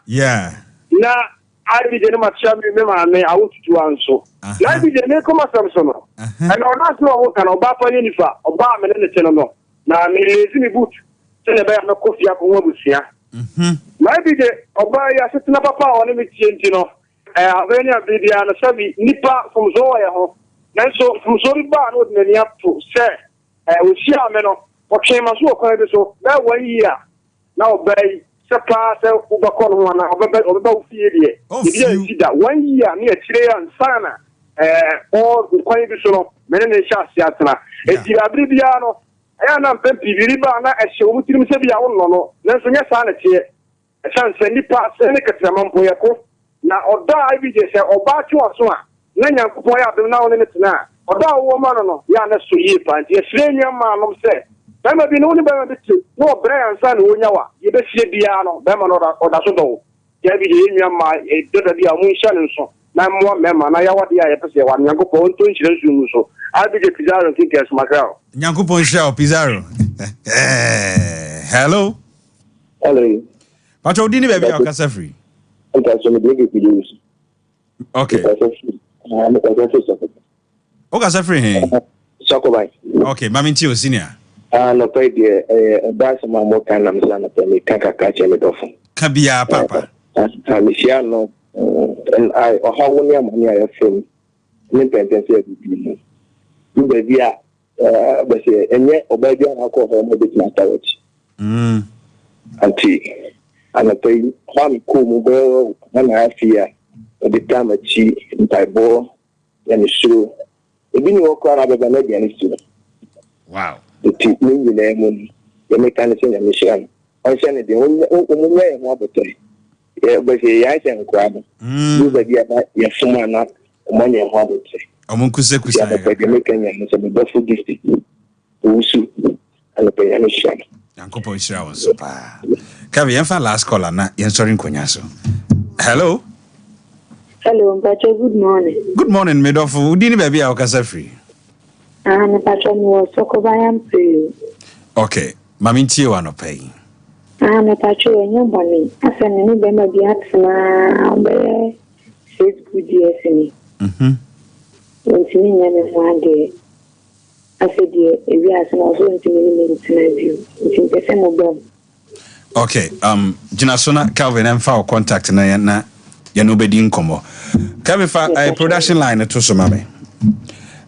Yeah. Now, I didn't much remember I want to answer. Now, we didn't come as some. And on us, no, can Obama Unifa, Obama and the channel. Now, me lazy me boot. Tell about no coffee up on here. Maybe the Obaya sitting up a on me change, you know. When you be the Anasabi, Nipa from Zoya. Now, so from Zoriba, would many up to say, we see a man of came as well. So that 1 year now, by Sapa, Ubacon, one about fear. If you see that 1 year near Chile and Sana, all the Quavision, many Shasiatana, it's the Abribiano. I am not Pibiribana as she would say, no, Nelson Sanity, a chance any part, Seneca Poyaco. Now, or die, we just say, or Batu or so. Nanya Poya, the now in it now. Or that woman, Yana Suyip, and the Australian man said, there may be no no Brian San Unawa, you best see Biano, Beman or Dasodo. Yabi in my a dirty Amushan and so. Namwa Mema, Nayawadia, one Yanko Pon to insurance. So I'll be the Pizarro think as my girl. Yanko Ponchao, Pizarro. Hello. Hello. But you didn't have a casa free. Okay. Okay, Safri. Okay, Mammy Tio Senior. No, pay the bass of my more kind of son of the Kaka catch and it often. Kabia, Papa. Michiano, and I, or how many I have filmed. Independence, you baby, but and yet, obey the alcohol, a bit my courage. Auntie, and I pay one cool mobile, and I fear the time at she in Taibo and it's true. If you walk around with an again, wow. The teaching with them, the mechanism and mission. I send the only way of what to yeah, but I can grab you, but you're someone not money and what to say. Amunkusa, the mechanism of the Buffalo district, Usu, and the Payanishan. Uncle Poisha was so bad. Kavian last caller, not answering Conyaso. Hello. Hello, Pacho, good morning. Good morning, Medofu. Who didn't baby our casa free? I'm Pacho, was Sokobayam to you. Okay, Maminti, one of pay. I'm Pacho, and your money. I send any member be at my Facebook, dear Sini. When Sini one day, I said, dear, if you ask also into minutes in a view, it's the same of them. Okay, Jinasona Calvin and Foul contact na nobody in Como. Kavifa a production line to Somame.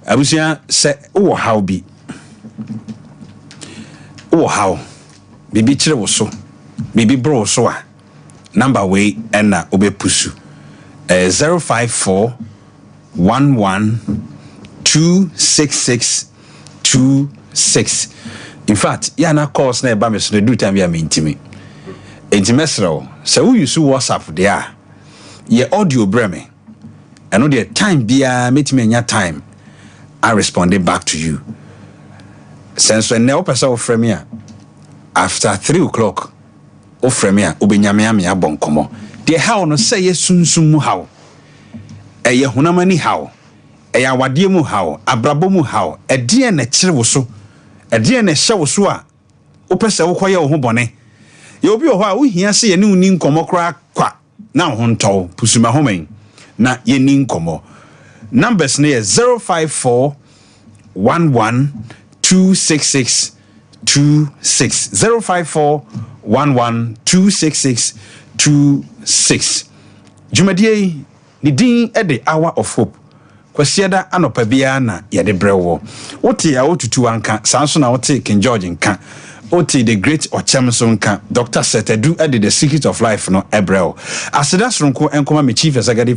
Abusia say, oh, how be? Oh, how? Bibi Chile so. Bibi bro so. Number way and obe pusu. 054 11 266 26. In fact, yana calls na eba me so do time ya me intimi. Intimesro, so we use WhatsApp there. Ye audio breme. I know the time bia meet me nya time. I responded back to you. Since when now person frame me after 3 o'clock. O frame me obenyame me abon komo. The how no say ye sunsum mu how. Eye hunamani how. Eye awade mu how, abrabo mu how. E de na kire wo so. E de na hye wo so a wo pese wo koye wo ho bone. Ye obi wo ho a wo hia se ye ne uni nkomo kra kwa na ho nto pusuma homen na ye ni nkomo. Numbers ne 054 11 266 26 054 11 266 26. Jumadie ni din e the hour of hope. Kwasiada anopa bia na ye de brewo. Wote ya otutu anka sanso na wote King George nka. Oti the great Ochamso nka Dr. Setedu edi the secret of life no ebreo. Aseda sonko enkoma me chief executive